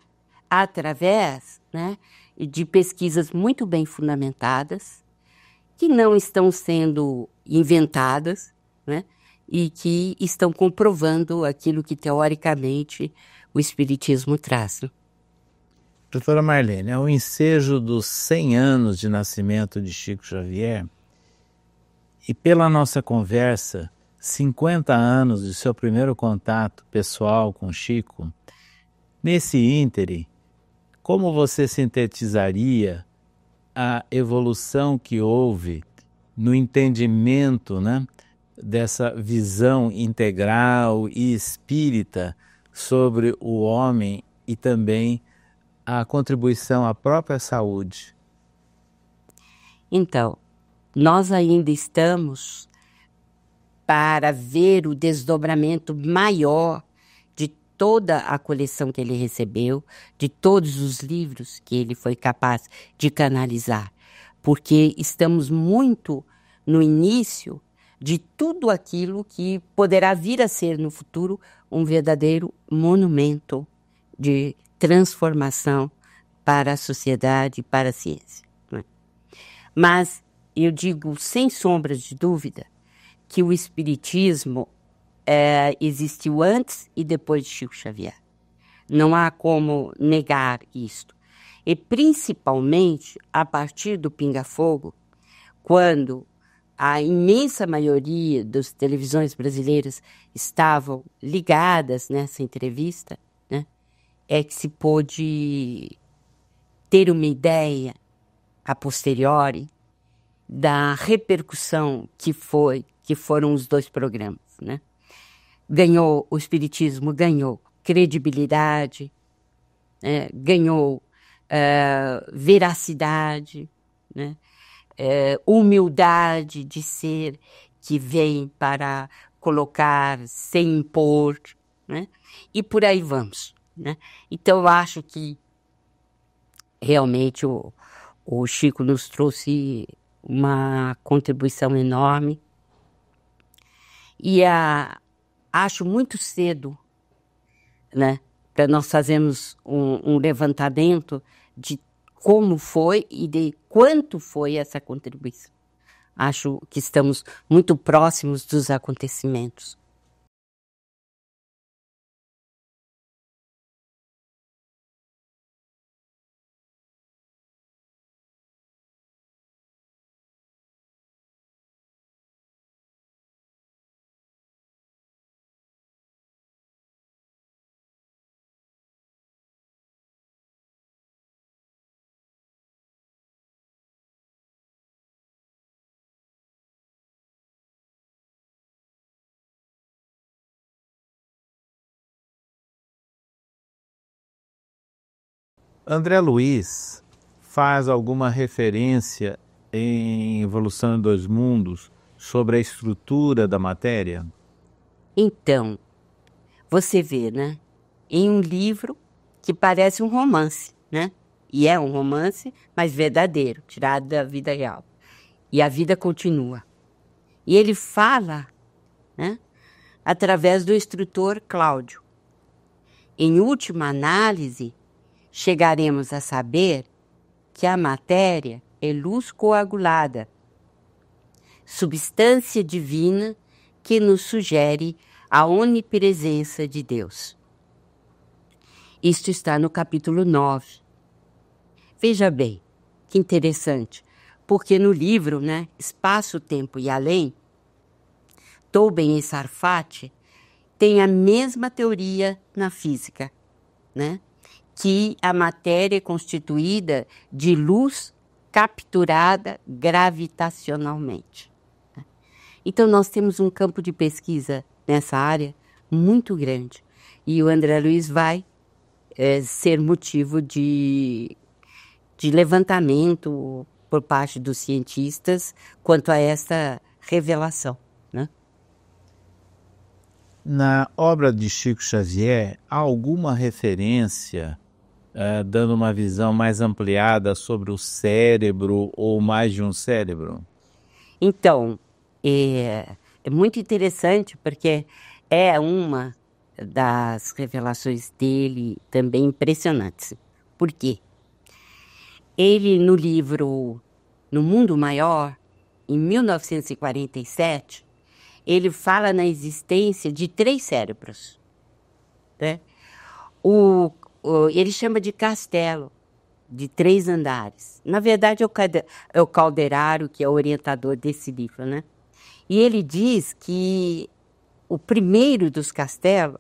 através, né, de pesquisas muito bem fundamentadas, que não estão sendo inventadas, né, e que estão comprovando aquilo que, teoricamente, o Espiritismo traz. Doutora Marlene, ao ensejo dos 100 anos de nascimento de Chico Xavier, e pela nossa conversa, 50 anos de seu primeiro contato pessoal com Chico, nesse íntere, como você sintetizaria a evolução que houve no entendimento, né, dessa visão integral e espírita sobre o homem e também a contribuição à própria saúde? Então, nós ainda estamos para ver o desdobramento maior de toda a coleção que ele recebeu, de todos os livros que ele foi capaz de canalizar, porque estamos muito no início de tudo aquilo que poderá vir a ser no futuro um verdadeiro monumento de transformação para a sociedade e para a ciência, né? Mas eu digo sem sombras de dúvida que o Espiritismo existiu antes e depois de Chico Xavier. Não há como negar isto. E principalmente a partir do Pinga Fogo, quando a imensa maioria das televisões brasileiras estavam ligadas nessa entrevista, né, é que se pôde ter uma ideia a posteriori da repercussão que foram os dois programas, né? O Espiritismo ganhou credibilidade, ganhou veracidade, né? Humildade de ser, que vem para colocar sem impor, né? E por aí vamos, né? Então eu acho que realmente o Chico nos trouxe uma contribuição enorme. E acho muito cedo, né, para nós fazermos um levantamento de como foi e de quanto foi essa contribuição. Acho que estamos muito próximos dos acontecimentos. André Luiz faz alguma referência em Evolução em Dois Mundos sobre a estrutura da matéria? Então, você vê, né, em um livro que parece um romance, né? E é um romance, mas verdadeiro, tirado da vida real. E a vida continua. E ele fala, né, através do instrutor Cláudio. Em última análise, chegaremos a saber que a matéria é luz coagulada, substância divina que nos sugere a onipresença de Deus. Isto está no capítulo 9. Veja bem, que interessante, porque no livro, né, Espaço, Tempo e Além, Tobin e Sarfati têm a mesma teoria na física, né? Que a matéria é constituída de luz capturada gravitacionalmente. Então, nós temos um campo de pesquisa nessa área muito grande. E o André Luiz vai ser motivo de levantamento por parte dos cientistas quanto a esta revelação, né? Na obra de Chico Xavier, há alguma referência dando uma visão mais ampliada sobre o cérebro ou mais de um cérebro? Então, é muito interessante porque é uma das revelações dele também impressionantes. Por quê? Ele, no livro No Mundo Maior, em 1947, ele fala na existência de 3 cérebros, né? Ele chama de castelo, de 3 andares. Na verdade, é o Calderaro, que é o orientador desse livro, né? E ele diz que o primeiro dos castelos,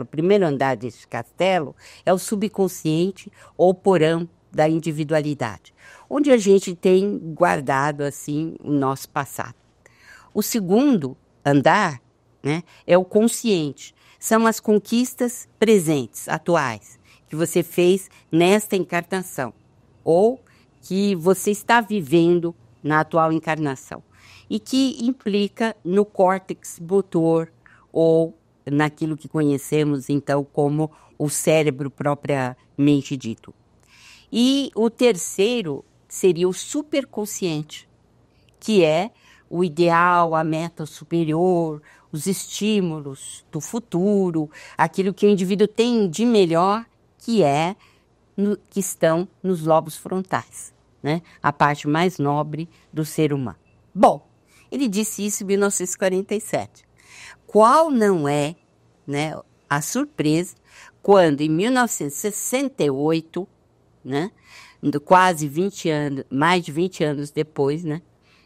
o primeiro andar desse castelo, é o subconsciente ou porão da individualidade, onde a gente tem guardado, assim, o nosso passado. O segundo andar, né, é o consciente. São as conquistas presentes, atuais, que você fez nesta encarnação, ou que você está vivendo na atual encarnação, e que implica no córtex motor, ou naquilo que conhecemos, então, como o cérebro propriamente dito. E o terceiro seria o superconsciente, que é o ideal, a meta superior, os estímulos do futuro, aquilo que o indivíduo tem de melhor, que estão nos lobos frontais, né? A parte mais nobre do ser humano. Bom, ele disse isso em 1947. Qual não é, né, a surpresa quando, em 1968, né, quase 20 anos, mais de 20 anos depois, né,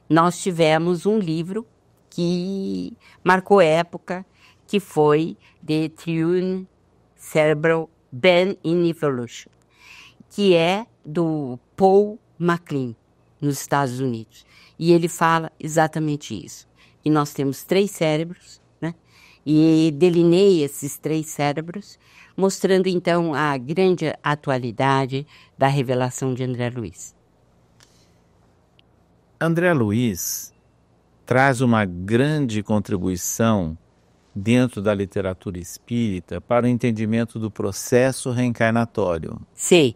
nós tivemos um livro que marcou época, que foi The Tune Cerebral Ben in Evolution, que é do Paul MacLean, nos Estados Unidos. E ele fala exatamente isso. E nós temos 3 cérebros, né? E delineia esses 3 cérebros, mostrando então a grande atualidade da revelação de André Luiz. André Luiz traz uma grande contribuição dentro da literatura espírita para o entendimento do processo reencarnatório. Sim.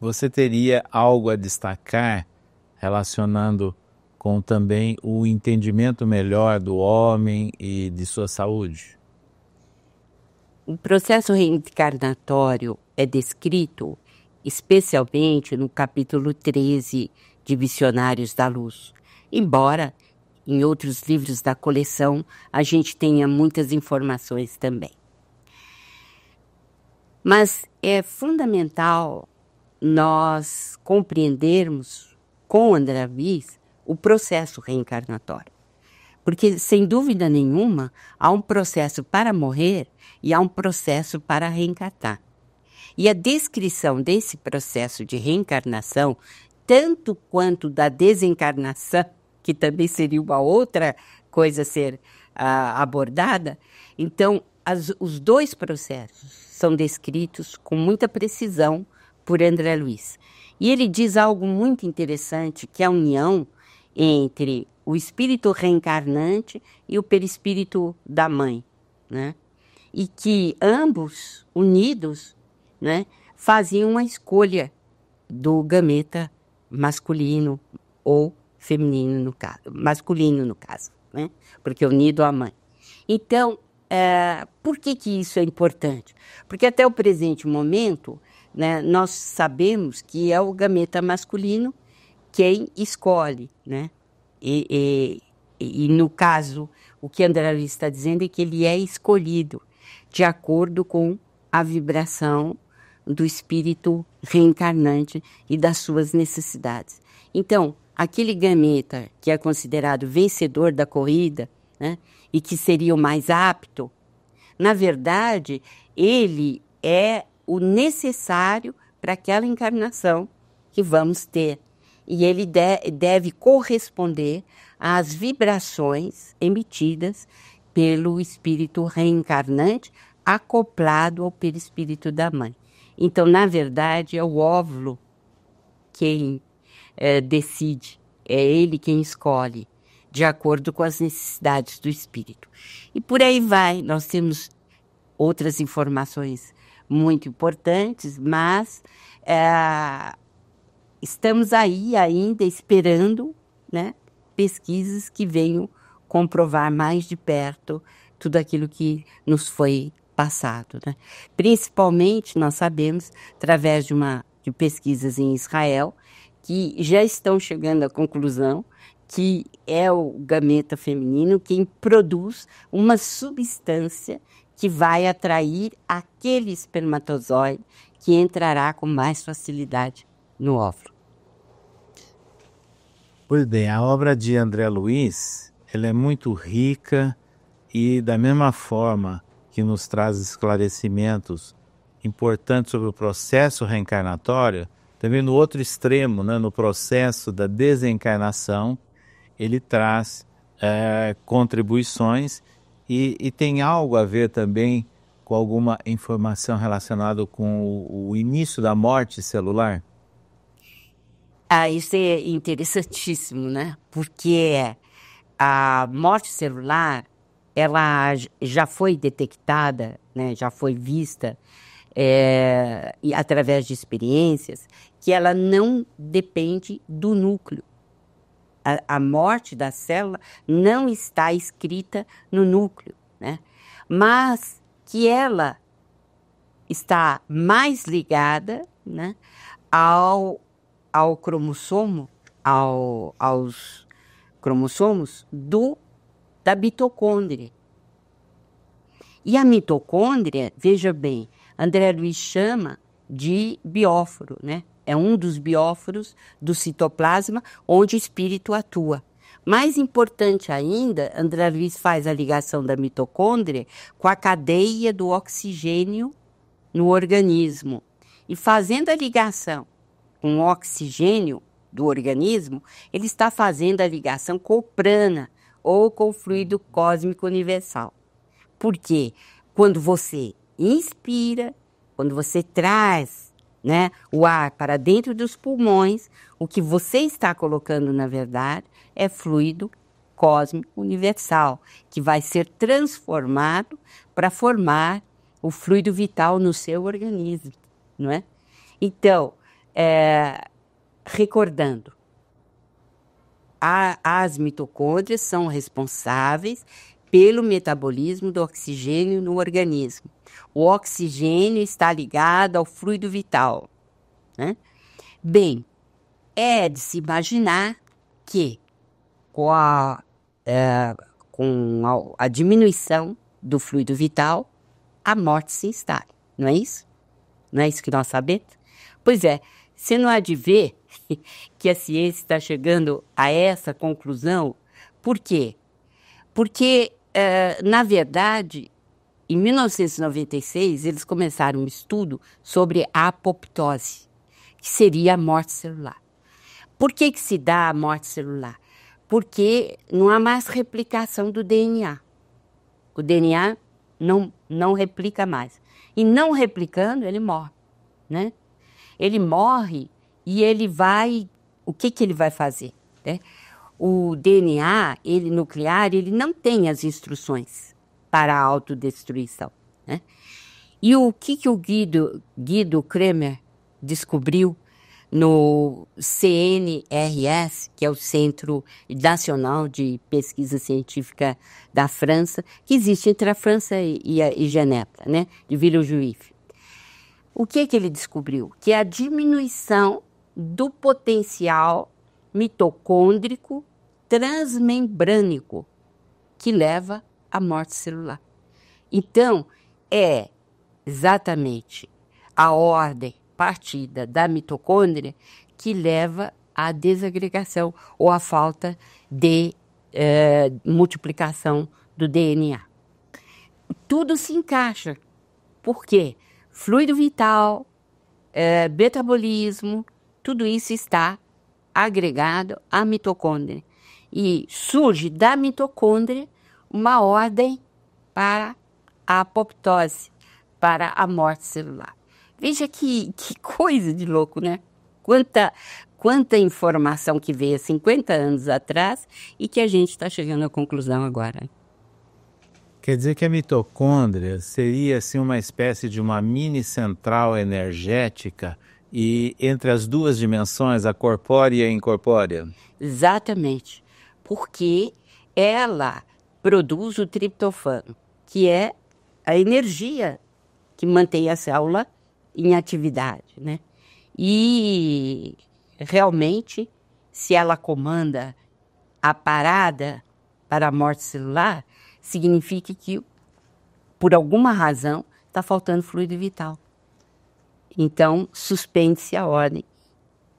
você teria algo a destacar relacionando com também o entendimento melhor do homem e de sua saúde? O processo reencarnatório é descrito especialmente no capítulo 13 de Visionários da Luz, embora em outros livros da coleção a gente tenha muitas informações também. Mas é fundamental nós compreendermos com André Luiz o processo reencarnatório. Porque, sem dúvida nenhuma, há um processo para morrer e há um processo para reencarnar. E a descrição desse processo de reencarnação, tanto quanto da desencarnação, que também seria uma outra coisa a ser abordada, então os dois processos são descritos com muita precisão por André Luiz. E ele diz algo muito interessante, que é a união entre o espírito reencarnante e o perispírito da mãe, né? E que ambos, unidos, né, faziam uma escolha do gameta masculino ou feminino, no caso, masculino no caso, né? Porque unido à mãe. Então, por que isso é importante? Porque até o presente momento, né, nós sabemos que é o gameta masculino quem escolhe, né? E no caso, o que André Luiz está dizendo é que ele é escolhido de acordo com a vibração do espírito reencarnante e das suas necessidades. Então, aquele gameta que é considerado vencedor da corrida, né, e que seria o mais apto, na verdade, ele é o necessário para aquela encarnação que vamos ter. E ele deve corresponder às vibrações emitidas pelo espírito reencarnante acoplado ao perispírito da mãe. Então, na verdade, é o óvulo quem decide, é ele quem escolhe, de acordo com as necessidades do espírito. E por aí vai, nós temos outras informações muito importantes, mas estamos aí ainda esperando, né, pesquisas que venham comprovar mais de perto tudo aquilo que nos foi passado, né? Principalmente, nós sabemos, através de pesquisas em Israel, que já estão chegando à conclusão que é o gameta feminino quem produz uma substância que vai atrair aquele espermatozoide que entrará com mais facilidade no óvulo. Pois bem, a obra de André Luiz, ela é muito rica e da mesma forma que nos traz esclarecimentos importantes sobre o processo reencarnatório, também no outro extremo, né, no processo da desencarnação, ele traz contribuições e tem algo a ver também com alguma informação relacionada com o início da morte celular? Isso é interessantíssimo, né? Porque a morte celular, ela já foi detectada, né? Já foi vista e através de experiências, que ela não depende do núcleo. A morte da célula não está escrita no núcleo, né? Mas que ela está mais ligada, né, ao cromossomo, aos cromossomos da mitocôndria. E a mitocôndria, veja bem, André Luiz chama de bióforo, né? É um dos bióforos do citoplasma onde o espírito atua. Mais importante ainda, André Luiz faz a ligação da mitocôndria com a cadeia do oxigênio no organismo. E fazendo a ligação com o oxigênio do organismo, ele está fazendo a ligação com o prana, ou com o fluido cósmico universal. Por quê? Quando você inspira, quando você traz, né, o ar para dentro dos pulmões, o que você está colocando, na verdade, é fluido cósmico universal, que vai ser transformado para formar o fluido vital no seu organismo, não é? Então, recordando, as mitocôndrias são responsáveis pelo metabolismo do oxigênio no organismo. O oxigênio está ligado ao fluido vital, né? Bem, é de se imaginar que com a diminuição do fluido vital, a morte se instale, não é isso? Não é isso que nós sabemos? Pois é, você não há de ver que a ciência está chegando a essa conclusão. Por quê? Porque, na verdade, em 1996, eles começaram um estudo sobre a apoptose, que seria a morte celular. Por que se dá a morte celular? Porque não há mais replicação do DNA. O DNA não replica mais. E não replicando, ele morre, né? Ele morre e ele vai... O que ele vai fazer, né? O DNA, nuclear, ele não tem as instruções para a autodestruição, né? E o que o Guido Kremer descobriu no CNRS, que é o Centro Nacional de Pesquisa Científica da França, que existe entre a França e Genebra, né, de Villejuif. O que ele descobriu? Que é a diminuição do potencial mitocôndrico transmembrânico que leva à morte celular. Então, é exatamente a ordem partida da mitocôndria que leva à desagregação ou à falta de multiplicação do DNA. Tudo se encaixa. Por quê? Fluido vital, metabolismo, tudo isso está agregado à mitocôndria. E surge da mitocôndria uma ordem para a apoptose, para a morte celular. Veja que coisa de louco, né? Quanta informação que veio há 50 anos atrás e que a gente está chegando à conclusão agora. Quer dizer que a mitocôndria seria assim uma espécie de uma mini central energética e entre as duas dimensões, a corpórea e a incorpórea? Exatamente, porque ela produz o triptofano, que é a energia que mantém a célula em atividade, né? E realmente, se ela comanda a parada para a morte celular, significa que, por alguma razão, está faltando fluido vital. Então, suspende-se a ordem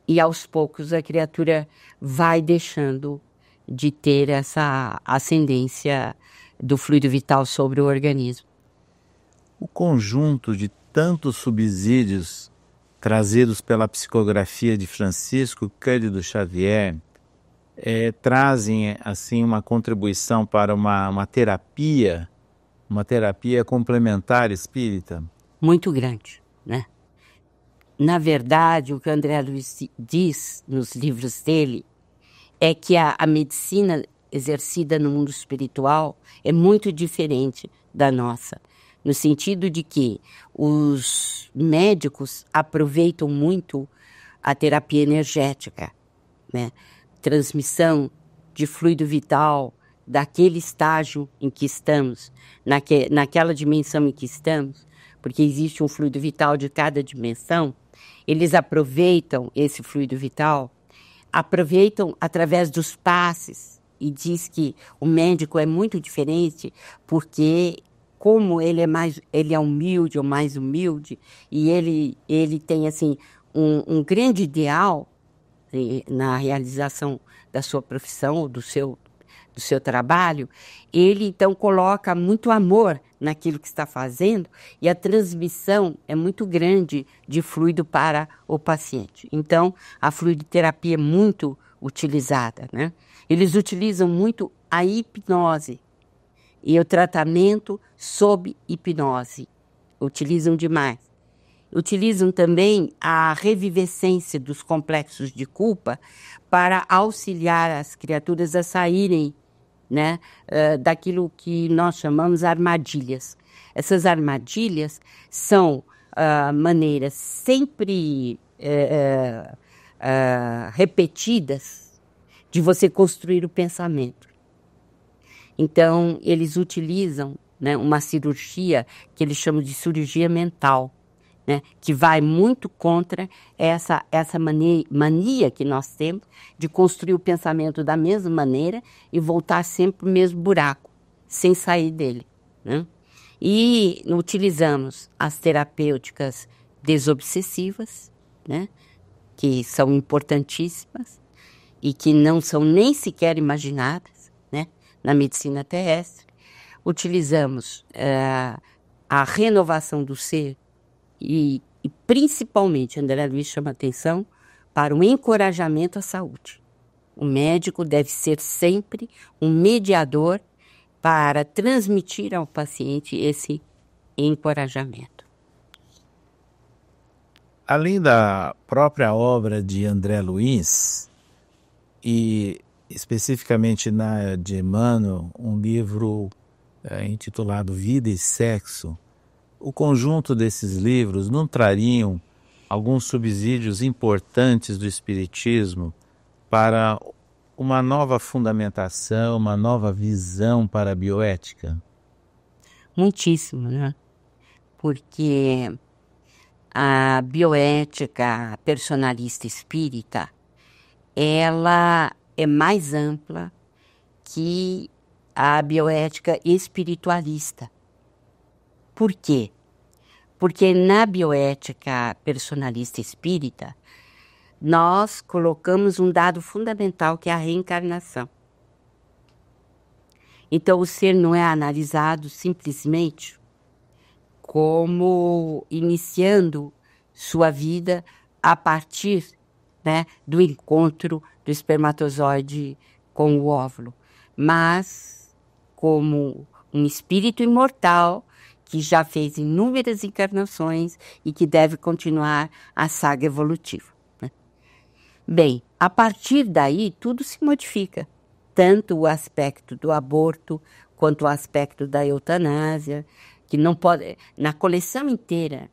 e, aos poucos, a criatura vai deixando de ter essa ascendência do fluido vital sobre o organismo. O conjunto de tantos subsídios trazidos pela psicografia de Francisco Cândido Xavier trazem assim uma contribuição para uma terapia complementar espírita? Muito grande, né? Na verdade, o que o André Luiz diz nos livros dele é que a medicina exercida no mundo espiritual é muito diferente da nossa, no sentido de que os médicos aproveitam muito a terapia energética, né? Transmissão de fluido vital daquele estágio em que estamos, naquela dimensão em que estamos, porque existe um fluido vital de cada dimensão. Eles aproveitam esse fluido vital, aproveitam através dos passes, e diz que o médico é muito diferente porque, como ele é humilde ou mais humilde, e ele tem assim um grande ideal na realização da sua profissão ou do seu trabalho, ele então coloca muito amor naquilo que está fazendo e a transmissão é muito grande de fluido para o paciente. Então, a fluidoterapia é muito utilizada, né? Eles utilizam muito a hipnose e o tratamento sob hipnose. Utilizam demais. Utilizam também a revivescência dos complexos de culpa para auxiliar as criaturas a saírem, né, daquilo que nós chamamos armadilhas. Essas armadilhas são maneiras sempre repetidas de você construir o pensamento. Então, eles utilizam, né, uma cirurgia que eles chamam de cirurgia mental, né, que vai muito contra essa mania que nós temos de construir o pensamento da mesma maneira e voltar sempre para o mesmo buraco, sem sair dele, né? E utilizamos as terapêuticas desobsessivas, né, que são importantíssimas e que não são nem sequer imaginadas, né, na medicina terrestre. Utilizamos a renovação do ser e principalmente, André Luiz chama atenção para o encorajamento à saúde. O médico deve ser sempre um mediador para transmitir ao paciente esse encorajamento. Além da própria obra de André Luiz, e especificamente na de Emmanuel, um livro intitulado Vida e Sexo, o conjunto desses livros não trariam alguns subsídios importantes do Espiritismo para uma nova fundamentação, uma nova visão para a bioética? Muitíssimo, né? Porque a bioética personalista espírita, ela é mais ampla que a bioética espiritualista. Por quê? Porque na bioética personalista espírita, nós colocamos um dado fundamental que é a reencarnação. Então, o ser não é analisado simplesmente como iniciando sua vida a partir, né, do encontro do espermatozoide com o óvulo, mas como um espírito imortal que já fez inúmeras encarnações e que deve continuar a saga evolutiva. Bem, a partir daí tudo se modifica, tanto o aspecto do aborto quanto o aspecto da eutanásia, que não pode, na coleção inteira,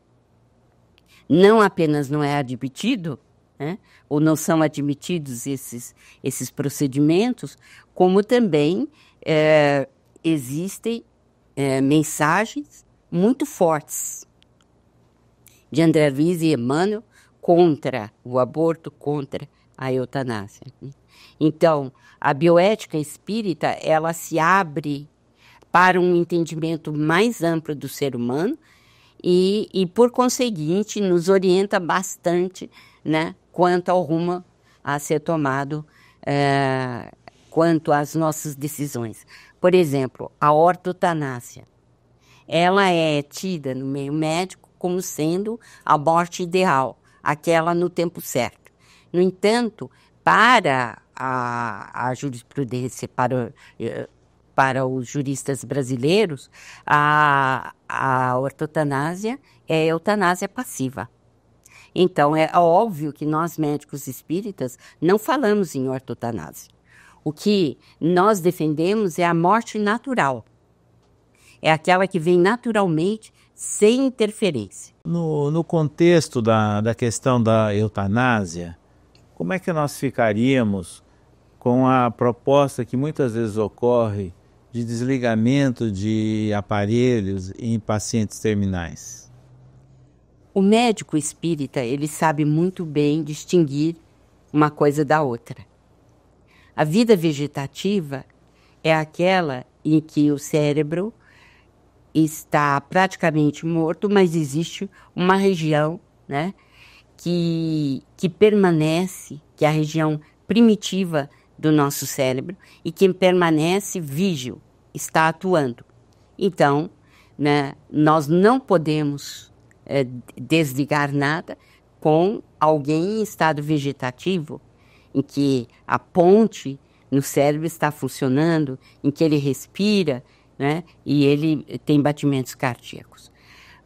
não apenas não é admitido, né, ou não são admitidos esses procedimentos, como também existem mensagens muito fortes de André Luiz e Emmanuel contra o aborto, contra a eutanásia. Então, a bioética espírita, ela se abre para um entendimento mais amplo do ser humano e por conseguinte, nos orienta bastante, né, quanto ao rumo a ser tomado, quanto às nossas decisões. Por exemplo, a ortotanásia. Ela é tida no meio médico como sendo a morte ideal, aquela no tempo certo. No entanto, para a jurisprudência, para os juristas brasileiros, a ortotanásia é eutanásia passiva. Então, é óbvio que nós, médicos espíritas, não falamos em ortotanásia. O que nós defendemos é a morte natural. É aquela que vem naturalmente, sem interferência. No contexto da questão da eutanásia, como é que nós ficaríamos com a proposta que muitas vezes ocorre de desligamento de aparelhos em pacientes terminais? O médico espírita, ele sabe muito bem distinguir uma coisa da outra. A vida vegetativa é aquela em que o cérebro está praticamente morto, mas existe uma região, né, que permanece, que é a região primitiva do nosso cérebro e que permanece vígil, está atuando. Então, né, nós não podemos desligar nada com alguém em estado vegetativo, em que a ponte no cérebro está funcionando, em que ele respira, né, e ele tem batimentos cardíacos.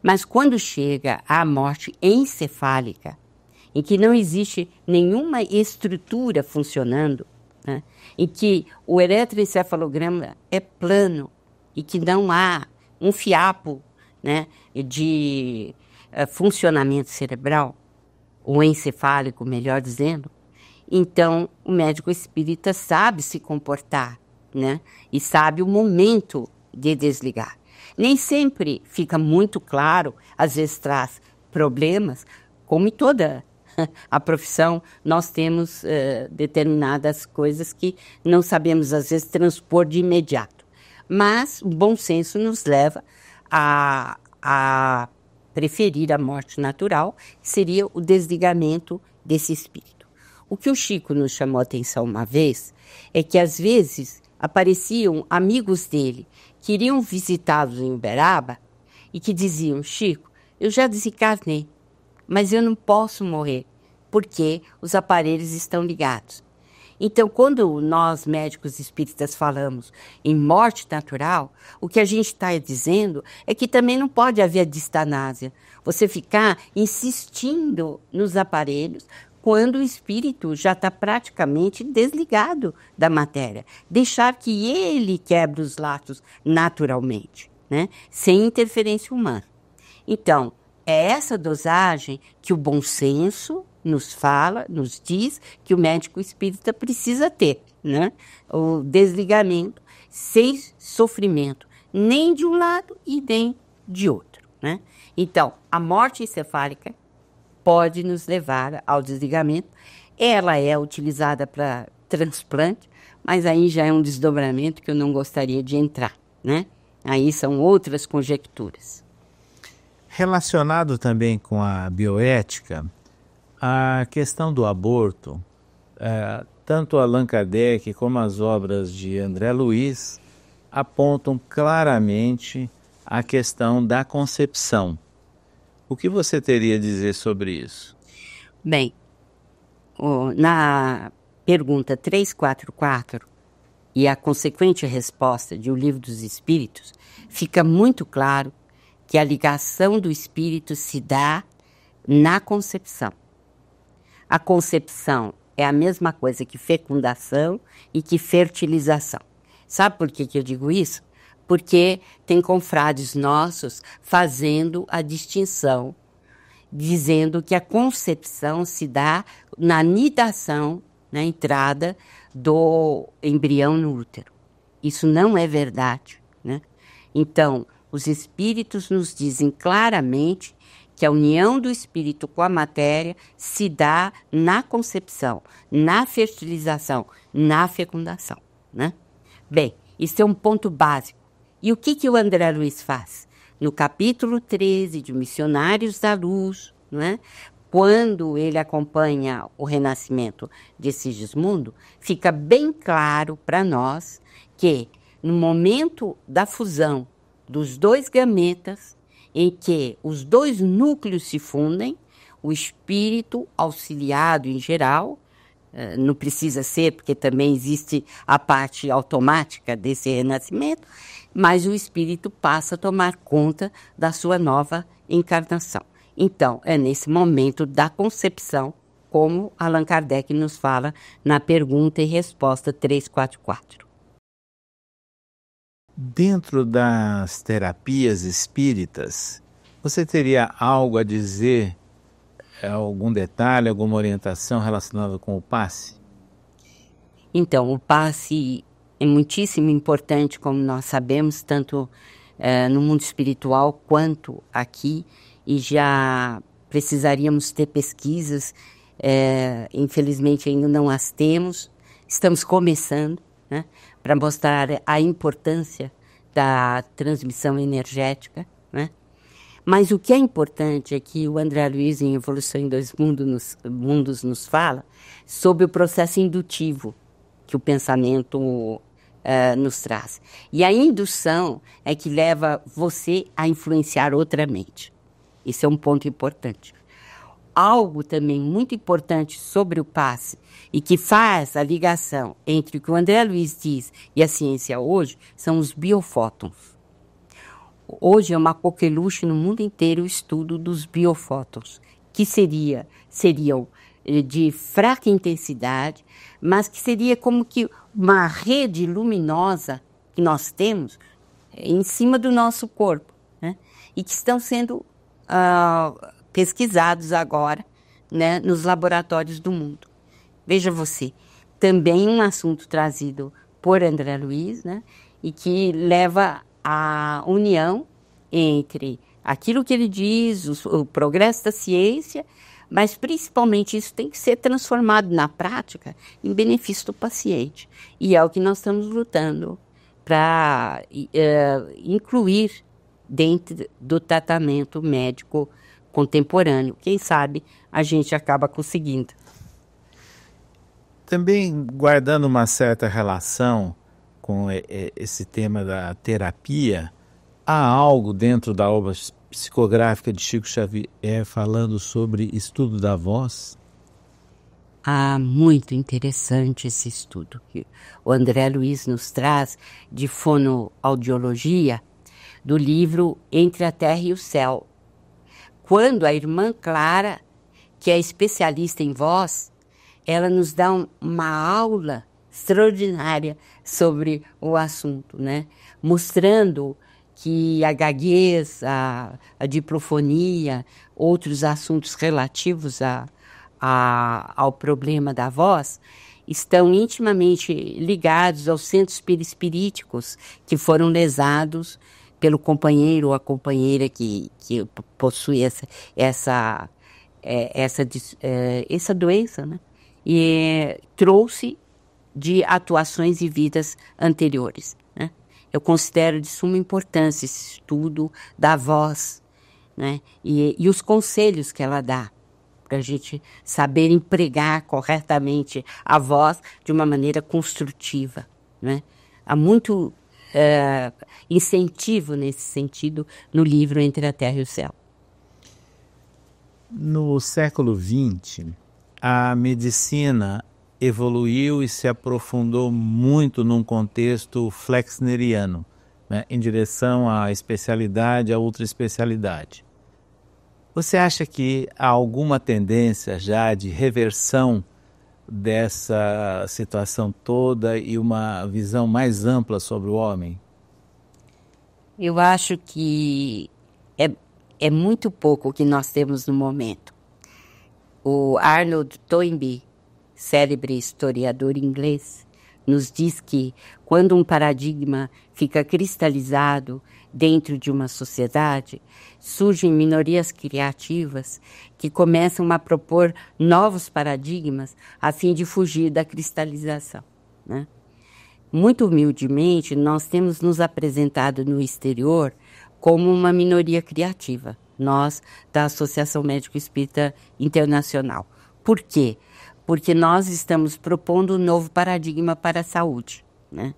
Mas quando chega à morte encefálica, em que não existe nenhuma estrutura funcionando, né, em que o eletroencefalograma é plano e que não há um fiapo, né, de funcionamento cerebral, ou encefálico, melhor dizendo, então o médico espírita sabe se comportar, né? E sabe o momento de desligar. Nem sempre fica muito claro, às vezes traz problemas, como em toda a profissão, nós temos determinadas coisas que não sabemos, às vezes, transpor de imediato. Mas o bom senso nos leva a preferir a morte natural, que seria o desligamento desse espírito. O que o Chico nos chamou a atenção uma vez é que, às vezes, apareciam amigos dele que iriam visitá-los em Uberaba e que diziam: Chico, eu já desencarnei, mas eu não posso morrer, porque os aparelhos estão ligados. Então, quando nós, médicos espíritas, falamos em morte natural, o que a gente está dizendo é que também não pode haver distanásia. Você ficar insistindo nos aparelhos quando o espírito já está praticamente desligado da matéria. Deixar que ele quebre os laços naturalmente, né? Sem interferência humana. Então, é essa dosagem que o bom senso nos fala, nos diz que o médico espírita precisa ter, né? O desligamento sem sofrimento, nem de um lado e nem de outro, né? Então, a morte encefálica pode nos levar ao desligamento. Ela é utilizada para transplante, mas aí já é um desdobramento que eu não gostaria de entrar, né? Aí são outras conjecturas. Relacionado também com a bioética, a questão do aborto, tanto Allan Kardec como as obras de André Luiz apontam claramente a questão da concepção. O que você teria a dizer sobre isso? Bem, na pergunta 344 e a consequente resposta de O Livro dos Espíritos, fica muito claro que a ligação do espírito se dá na concepção. A concepção é a mesma coisa que fecundação e que fertilização. Sabe por que eu digo isso? Porque tem confrades nossos fazendo a distinção, dizendo que a concepção se dá na nidação, na entrada do embrião no útero. Isso não é verdade, né? Então, os espíritos nos dizem claramente que a união do espírito com a matéria se dá na concepção, na fertilização, na fecundação, né? Bem, isso é um ponto básico. E o que o André Luiz faz? No capítulo 13 de Missionários da Luz, né? Quando ele acompanha o renascimento de Sigismundo, fica bem claro para nós que no momento da fusão dos dois gametas, em que os dois núcleos se fundem, o espírito auxiliado em geral, não precisa ser, porque também existe a parte automática desse renascimento, mas o espírito passa a tomar conta da sua nova encarnação. Então, é nesse momento da concepção, como Allan Kardec nos fala na pergunta e resposta 344. Dentro das terapias espíritas, você teria algo a dizer, algum detalhe, alguma orientação relacionada com o passe? Então, o passe é muitíssimo importante, como nós sabemos, tanto no mundo espiritual quanto aqui, e já precisaríamos ter pesquisas, infelizmente ainda não as temos, estamos começando, né, para mostrar a importância da transmissão energética, né? Mas o que é importante é que o André Luiz, em Evolução em Dois Mundos, nos fala sobre o processo indutivo que o pensamento nos traz. E a indução é que leva você a influenciar outra mente. Isso é um ponto importante. Algo também muito importante sobre o passe e que faz a ligação entre o que o André Luiz diz e a ciência hoje são os biofótons. Hoje é uma coqueluche no mundo inteiro o estudo dos biofótons, que seriam de fraca intensidade, mas que seria como que uma rede luminosa que nós temos em cima do nosso corpo, né? E que estão sendo pesquisados agora né, nos laboratórios do mundo. Veja você, também um assunto trazido por André Luiz, né, e que leva à união entre aquilo que ele diz, o progresso da ciência, mas principalmente isso tem que ser transformado na prática em benefício do paciente. E é o que nós estamos lutando para incluir dentro do tratamento médico contemporâneo. Quem sabe a gente acaba conseguindo. Também guardando uma certa relação com esse tema da terapia, há algo dentro da obra psicográfica de Chico Xavier falando sobre estudo da voz? Muito interessante esse estudo que o André Luiz nos traz de fonoaudiologia do livro Entre a Terra e o Céu. Quando a irmã Clara, que é especialista em voz, ela nos dá uma aula extraordinária sobre o assunto, né? Mostrando que a gaguez, a diprofonia, outros assuntos relativos ao problema da voz, estão intimamente ligados aos centros perispiríticos que foram lesados pelo companheiro ou a companheira que possui essa doença, né? E trouxe de atuações e vidas anteriores, né? Eu considero de suma importância esse estudo da voz, né? E os conselhos que ela dá, para a gente saber empregar corretamente a voz de uma maneira construtiva, né? Há muito incentivo nesse sentido no livro Entre a Terra e o Céu. No século XX, a medicina evoluiu e se aprofundou muito num contexto flexneriano, né, em direção à especialidade, à ultra especialidade. Você acha que há alguma tendência já de reversão dessa situação toda e uma visão mais ampla sobre o homem? Eu acho que é muito pouco o que nós temos no momento. O Arnold Toynbee, célebre historiador inglês, nos diz que quando um paradigma fica cristalizado dentro de uma sociedade, surgem minorias criativas que começam a propor novos paradigmas a fim de fugir da cristalização, né? Muito humildemente, nós temos nos apresentado no exterior como uma minoria criativa, nós da Associação Médico Espírita Internacional. Por quê? Porque nós estamos propondo um novo paradigma para a saúde, né?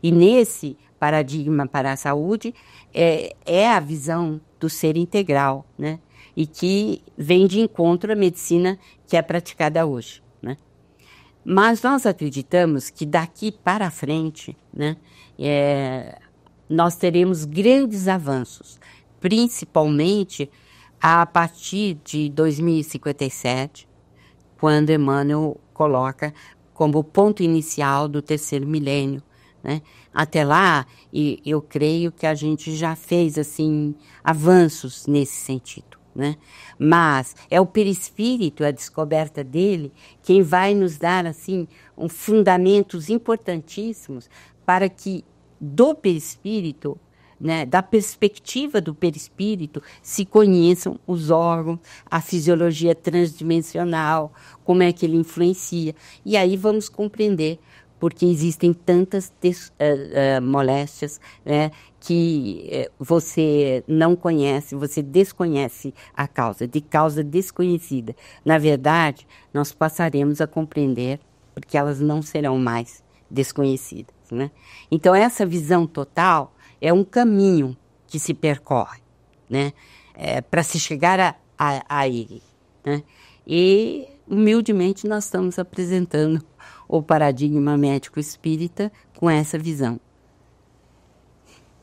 E nesse paradigma para a saúde é a visão do ser integral, né? E que vem de encontro à medicina que é praticada hoje, né? Mas nós acreditamos que daqui para frente, né, nós teremos grandes avanços, principalmente a partir de 2057, quando Emmanuel coloca como ponto inicial do terceiro milênio, né? Até lá, eu creio que a gente já fez assim avanços nesse sentido, né? Mas é o perispírito, a descoberta dele, quem vai nos dar assim fundamentos importantíssimos para que do perispírito, né, da perspectiva do perispírito, se conheçam os órgãos, a fisiologia transdimensional, como é que ele influencia. E aí vamos compreender porque existem tantas moléstias, né, que você não conhece, você desconhece a causa, de causa desconhecida. Na verdade, nós passaremos a compreender, porque elas não serão mais desconhecidas, né? Então, essa visão total é um caminho que se percorre, né, para se chegar a ele, né? E, humildemente, nós estamos apresentando o paradigma médico espírita com essa visão.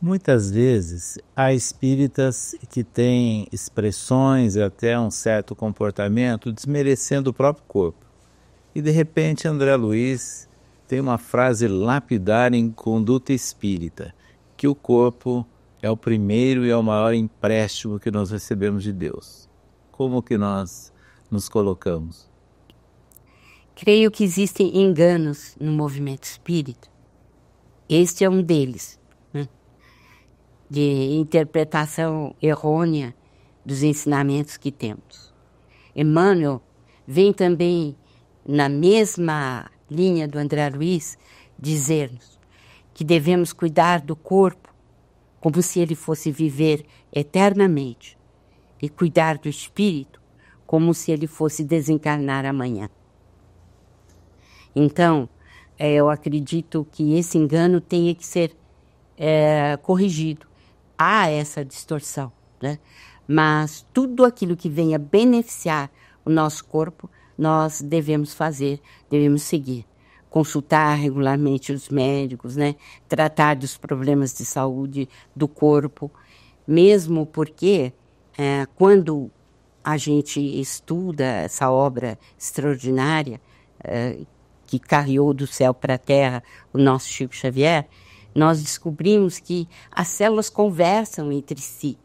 Muitas vezes há espíritas que têm expressões e até um certo comportamento desmerecendo o próprio corpo. E de repente André Luiz tem uma frase lapidar em Conduta Espírita, que o corpo é o primeiro e é o maior empréstimo que nós recebemos de Deus. Como que nós nos colocamos? Creio que existem enganos no movimento espírita. Este é um deles, né? De interpretação errônea dos ensinamentos que temos. Emmanuel vem também, na mesma linha do André Luiz, dizer-nos que devemos cuidar do corpo como se ele fosse viver eternamente e cuidar do espírito como se ele fosse desencarnar amanhã. Então, eu acredito que esse engano tenha que ser corrigido. Há essa distorção, né? Mas tudo aquilo que venha beneficiar o nosso corpo, nós devemos fazer, devemos seguir. Consultar regularmente os médicos, né? Tratar dos problemas de saúde do corpo, mesmo porque quando a gente estuda essa obra extraordinária que carreou do céu para a terra o nosso Chico Xavier, nós descobrimos que as células conversam entre si.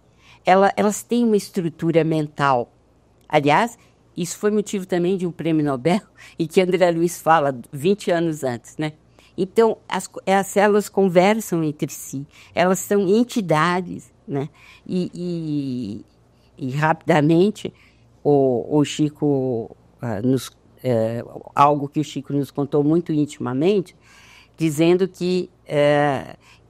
Elas têm uma estrutura mental. Aliás, isso foi motivo também de um prêmio Nobel, e que André Luiz fala 20 anos antes, né? Então, as células conversam entre si, elas são entidades, né? E rapidamente, o Chico, algo que o Chico nos contou muito intimamente, dizendo que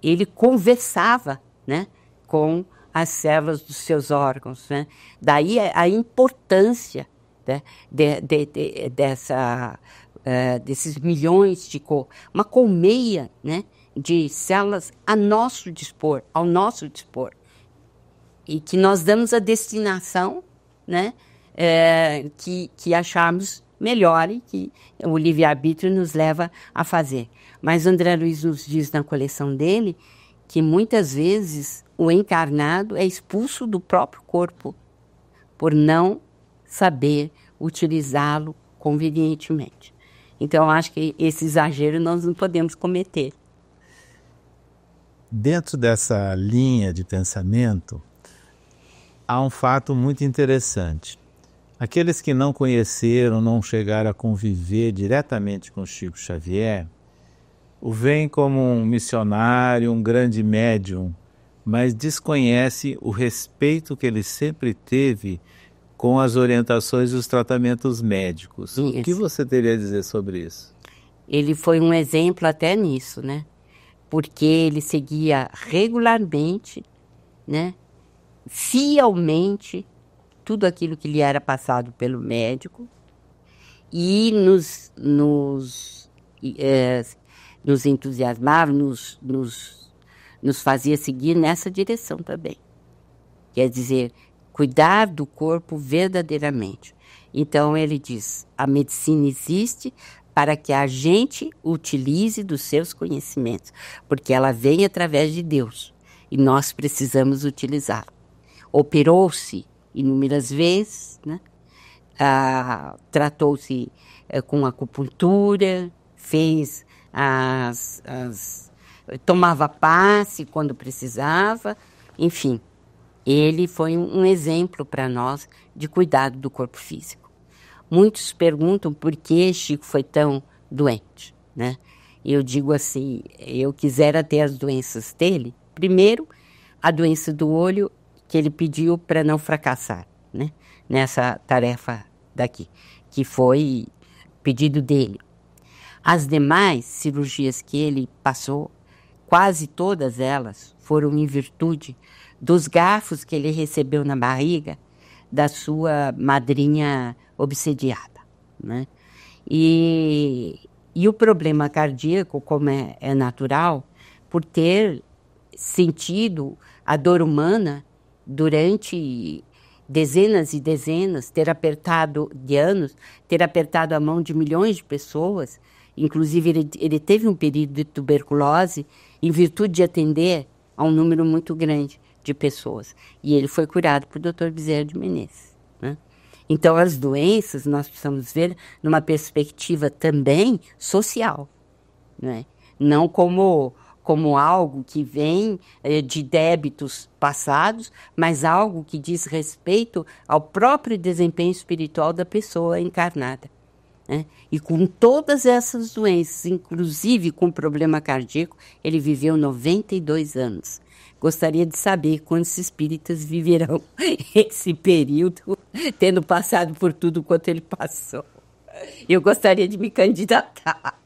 ele conversava, né, com as células dos seus órgãos, né? Daí a importância, né, desses milhões de uma colmeia, né, de células ao nosso dispor, e que nós damos a destinação, né, que achamos melhor e que o livre-arbítrio nos leva a fazer. Mas André Luiz nos diz na coleção dele que muitas vezes o encarnado é expulso do próprio corpo por não saber utilizá-lo convenientemente. Então, eu acho que esse exagero nós não podemos cometer. Dentro dessa linha de pensamento, há um fato muito interessante. Aqueles que não conheceram, não chegaram a conviver diretamente com Chico Xavier, o veem como um missionário, um grande médium, mas desconhece o respeito que ele sempre teve com as orientações e os tratamentos médicos. Isso. O que você teria a dizer sobre isso? Ele foi um exemplo até nisso, né? Porque ele seguia regularmente, né, fielmente, tudo aquilo que lhe era passado pelo médico e nos entusiasmava, nos fazia seguir nessa direção também. Quer dizer, cuidar do corpo verdadeiramente. Então ele diz, a medicina existe para que a gente utilize dos seus conhecimentos, porque ela vem através de Deus e nós precisamos utilizá-la. Operou-se inúmeras vezes, né? Tratou-se com acupuntura, fez tomava passe quando precisava, enfim. Ele foi um exemplo para nós de cuidado do corpo físico. Muitos perguntam por que Chico foi tão doente, né? Eu digo assim, eu quisera ter as doenças dele. Primeiro, a doença do olho, que ele pediu para não fracassar, né, nessa tarefa daqui, que foi pedido dele. As demais cirurgias que ele passou, quase todas elas foram em virtude dos garfos que ele recebeu na barriga da sua madrinha obsediada, né? E o problema cardíaco, como é natural, por ter sentido a dor humana durante dezenas e dezenas, ter apertado a mão de milhões de pessoas, inclusive ele teve um período de tuberculose em virtude de atender a um número muito grande de pessoas. E ele foi curado por Dr. Bezerra de Menezes, né? Então, as doenças nós precisamos ver numa perspectiva também social, né? Não como como algo que vem de débitos passados, mas algo que diz respeito ao próprio desempenho espiritual da pessoa encarnada. Né? E com todas essas doenças, inclusive com problema cardíaco, ele viveu 92 anos. Gostaria de saber quantos espíritas viverão esse período, tendo passado por tudo quanto ele passou. Eu gostaria de me candidatar.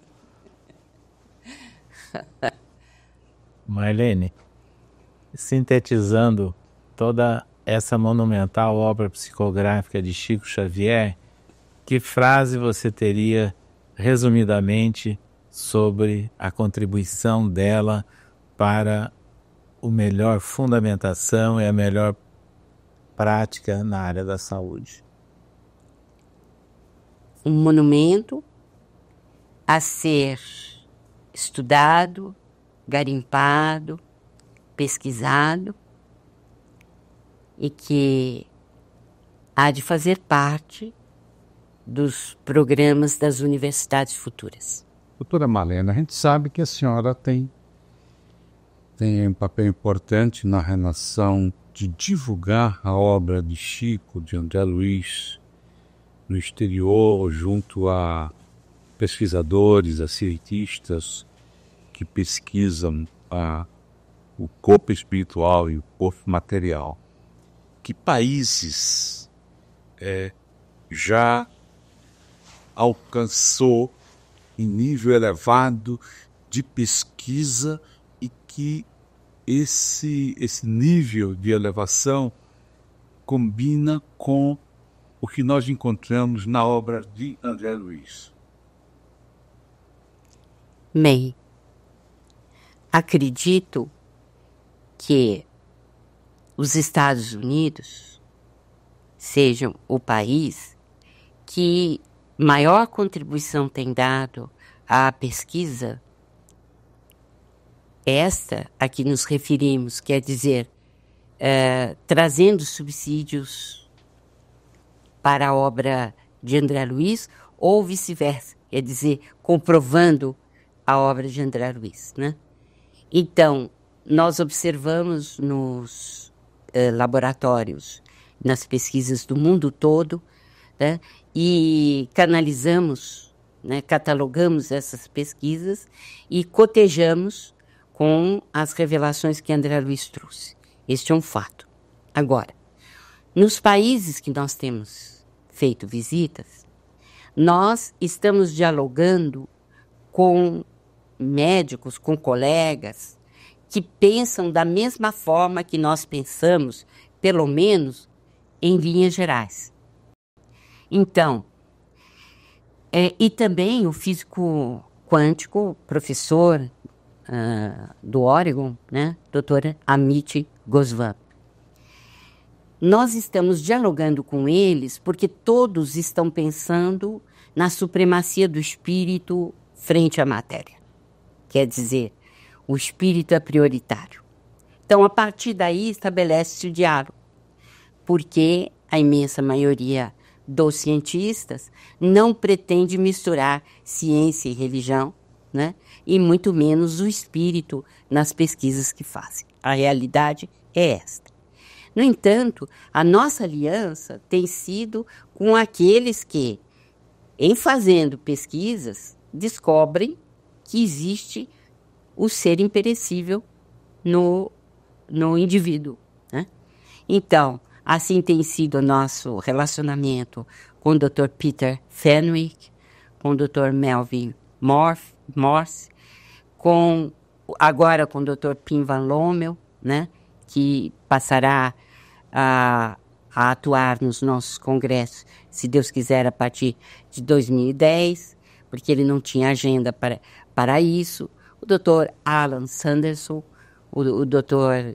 Marlene, sintetizando toda essa monumental obra psicográfica de Chico Xavier, que frase você teria, resumidamente, sobre a contribuição dela para a melhor fundamentação e a melhor prática na área da saúde? Um monumento a ser estudado, garimpado, pesquisado e que há de fazer parte dos programas das universidades futuras. Doutora Marlene, a gente sabe que a senhora tem um papel importante na relação de divulgar a obra de Chico, de André Luiz, no exterior, junto a pesquisadores, a cientistas que pesquisam o corpo espiritual e o corpo material. Que países já alcançou em nível elevado de pesquisa e que esse nível de elevação combina com o que nós encontramos na obra de André Luiz? Bem, acredito que os Estados Unidos sejam o país que maior contribuição tem dado à pesquisa, esta a que nos referimos, quer dizer, trazendo subsídios para a obra de André Luiz, ou vice-versa, quer dizer, comprovando a obra de André Luiz, né? Então, nós observamos nos laboratórios, nas pesquisas do mundo todo, né? E canalizamos, né, catalogamos essas pesquisas e cotejamos com as revelações que André Luiz trouxe. Este é um fato. Agora, nos países que nós temos feito visitas, nós estamos dialogando com médicos, com colegas que pensam da mesma forma que nós pensamos, pelo menos em linhas gerais. Então, e também o físico quântico, professor do Oregon, né, Dr. Amit Goswami. Nós estamos dialogando com eles porque todos estão pensando na supremacia do espírito frente à matéria. Quer dizer, o espírito é prioritário. Então, a partir daí, estabelece-se o diálogo, porque a imensa maioria dos cientistas não pretende misturar ciência e religião, né? E muito menos o espírito nas pesquisas que fazem. A realidade é esta. No entanto, a nossa aliança tem sido com aqueles que, em fazendo pesquisas, descobrem que existe o ser imperecível no indivíduo, né? Então, assim tem sido o nosso relacionamento com o Dr. Peter Fenwick, com o Dr. Melvin Morse, agora com o Dr. Pim Van Lommel, né, que passará a atuar nos nossos congressos, se Deus quiser, a partir de 2010, porque ele não tinha agenda para isso. O Dr. Alan Sanderson, o Dr.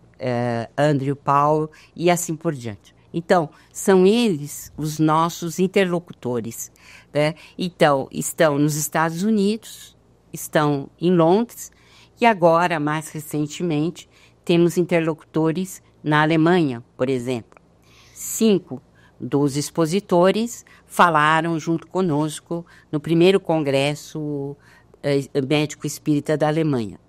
Andrew Powell e assim por diante. Então, são eles os nossos interlocutores, né? Então, estão nos Estados Unidos, estão em Londres e agora, mais recentemente, temos interlocutores na Alemanha, por exemplo. 5 dos expositores falaram junto conosco no primeiro congresso médico espírita da Alemanha.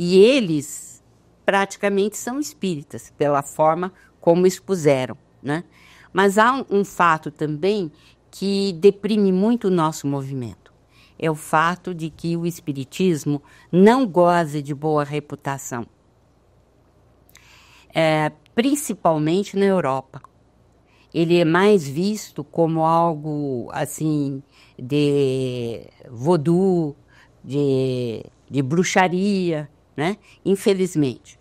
E eles praticamente são espíritas, pela forma como expuseram, né? Mas há um fato também que deprime muito o nosso movimento. É o fato de que o espiritismo não goza de boa reputação. Principalmente na Europa. Ele é mais visto como algo assim de voodoo, de bruxaria, né? Infelizmente.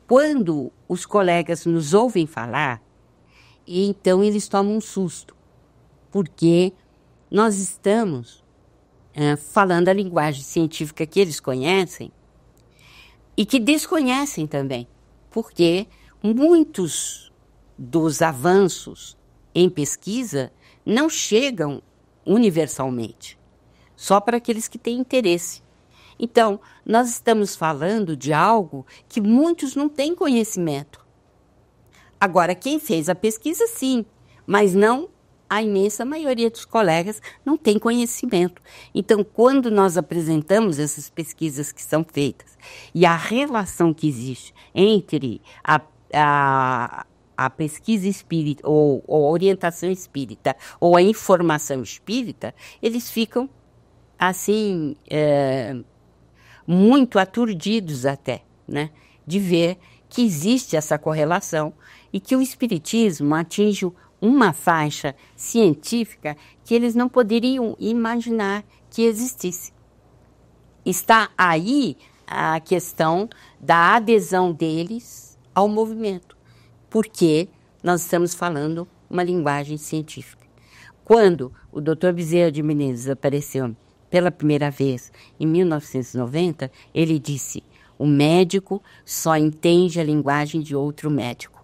Quando os colegas nos ouvem falar, então eles tomam um susto, porque nós estamos falando a linguagem científica que eles conhecem e que desconhecem também, porque muitos dos avanços em pesquisa não chegam universalmente, só para aqueles que têm interesse. Então, nós estamos falando de algo que muitos não têm conhecimento. Agora, quem fez a pesquisa, sim, mas não a imensa maioria dos colegas não tem conhecimento. Então, quando nós apresentamos essas pesquisas que são feitas e a relação que existe entre a pesquisa espírita ou a orientação espírita ou a informação espírita, eles ficam assim muito aturdidos até, né, de ver que existe essa correlação e que o espiritismo atinge uma faixa científica que eles não poderiam imaginar que existisse. Está aí a questão da adesão deles ao movimento, porque nós estamos falando uma linguagem científica. Quando o Dr. Bezerra de Menezes apareceu pela primeira vez, em 1990, ele disse: o médico só entende a linguagem de outro médico.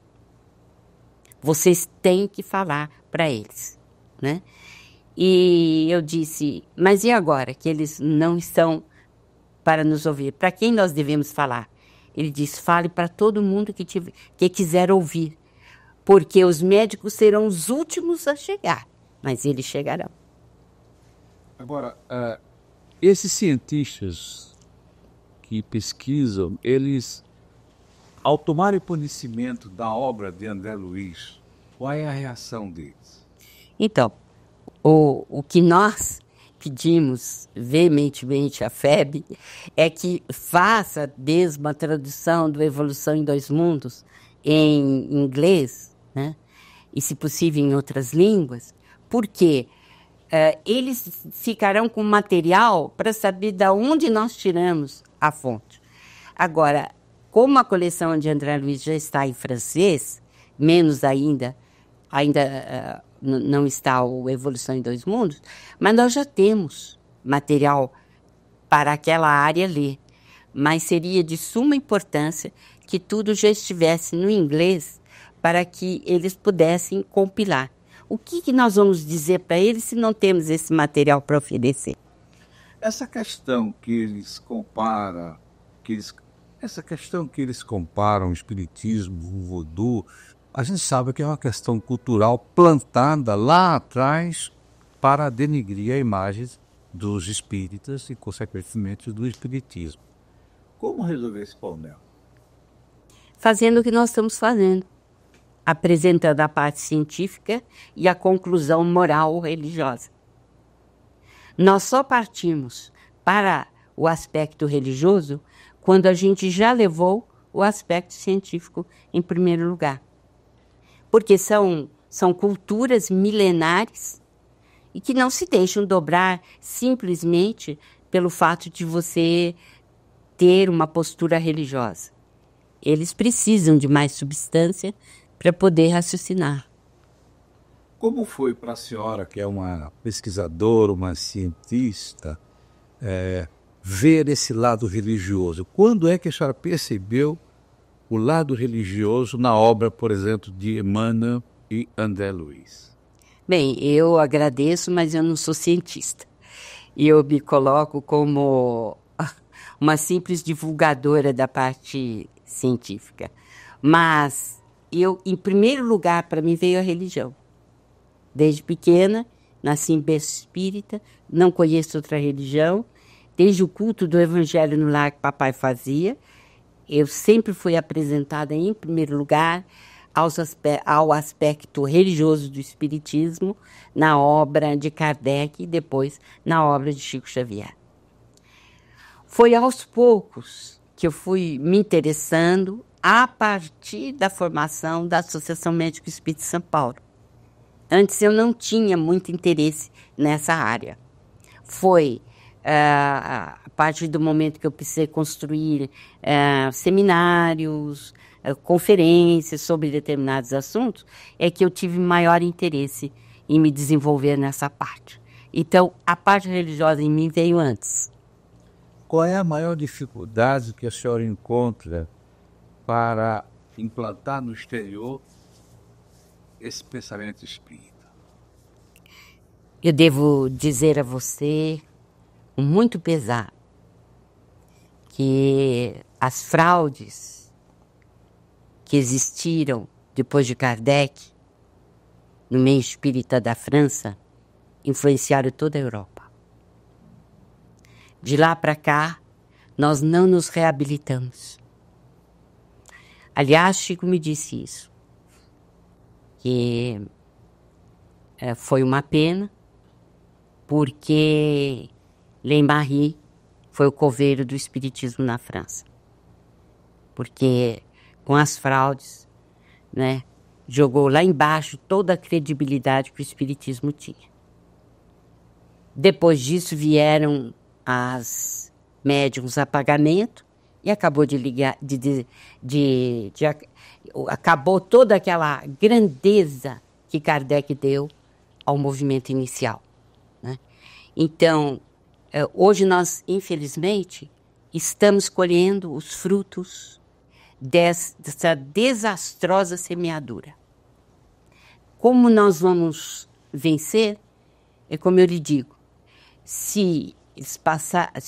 Vocês têm que falar para eles, né? E eu disse, mas e agora que eles não estão para nos ouvir? Para quem nós devemos falar? Ele disse, fale para todo mundo que quiser ouvir, porque os médicos serão os últimos a chegar, mas eles chegarão. Agora, esses cientistas que pesquisam, eles, ao tomarem conhecimento da obra de André Luiz, qual é a reação deles? Então, o que nós pedimos veementemente à FEB é que faça mesmo uma tradução do Evolução em Dois Mundos em inglês, né? E, se possível, em outras línguas, porque eles ficarão com material para saber de onde nós tiramos a fonte. Agora, como a coleção de André Luiz já está em francês, menos ainda não está o Evolução em Dois Mundos, mas nós já temos material para aquela área ler. Mas seria de suma importância que tudo já estivesse no inglês para que eles pudessem compilar. O que nós vamos dizer para eles se não temos esse material para oferecer? Essa questão que eles comparam, o espiritismo, o voodoo, a gente sabe que é uma questão cultural plantada lá atrás para denigrir a imagem dos espíritas e, consequentemente, do espiritismo. Como resolver esse problema? Fazendo o que nós estamos fazendo. Apresentando a parte científica e a conclusão moral ou religiosa. Nós só partimos para o aspecto religioso quando a gente já levou o aspecto científico em primeiro lugar. Porque são culturas milenares e que não se deixam dobrar simplesmente pelo fato de você ter uma postura religiosa. Eles precisam de mais substância para poder raciocinar. Como foi para a senhora, que é uma pesquisadora, uma cientista, ver esse lado religioso? Quando é que a senhora percebeu o lado religioso na obra, por exemplo, de Emmanuel e André Luiz? Bem, eu agradeço, mas eu não sou cientista. E eu me coloco como uma simples divulgadora da parte científica. Mas em primeiro lugar, para mim, veio a religião. Desde pequena, nasci em berço espírita, não conheço outra religião. Desde o culto do Evangelho no lar que papai fazia, eu sempre fui apresentada, em primeiro lugar, ao aspecto religioso do Espiritismo na obra de Kardec e depois na obra de Chico Xavier. Foi aos poucos que eu fui me interessando a partir da formação da Associação Médico Espírita de São Paulo. Antes eu não tinha muito interesse nessa área. Foi a partir do momento que eu precisei construir seminários, conferências sobre determinados assuntos, é que eu tive maior interesse em me desenvolver nessa parte. Então, a parte religiosa em mim veio antes. Qual é a maior dificuldade que a senhora encontra para implantar no exterior esse pensamento espírita? Eu devo dizer a você, com muito pesar, que as fraudes que existiram depois de Kardec no meio espírita da França influenciaram toda a Europa. De lá para cá, nós não nos reabilitamos. Aliás, Chico me disse isso, que foi uma pena, porque Leymarie foi o coveiro do espiritismo na França. Porque com as fraudes, né, jogou lá embaixo toda a credibilidade que o espiritismo tinha. Depois disso vieram as médiums a pagamento e acabou acabou toda aquela grandeza que Kardec deu ao movimento inicial, né? Então, hoje nós, infelizmente, estamos colhendo os frutos dessa desastrosa semeadura. Como nós vamos vencer? É como eu lhe digo, se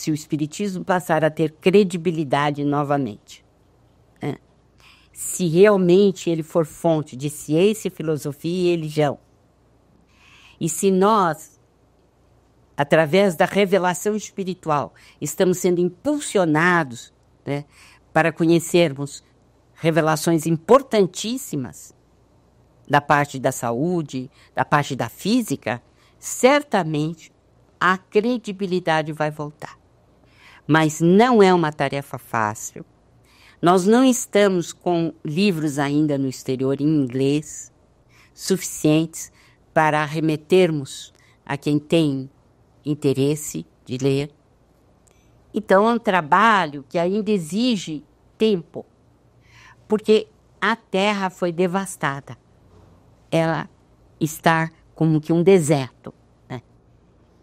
o Espiritismo passar a ter credibilidade novamente, né? Se realmente ele for fonte de ciência, filosofia e religião, e se nós, através da revelação espiritual, estamos sendo impulsionados, né, para conhecermos revelações importantíssimas da parte da saúde, da parte da física, certamente a credibilidade vai voltar. Mas não é uma tarefa fácil. Nós não estamos com livros ainda no exterior em inglês suficientes para remetermos a quem tem interesse de ler. Então é um trabalho que ainda exige tempo, porque a Terra foi devastada. Ela está como que um deserto, né?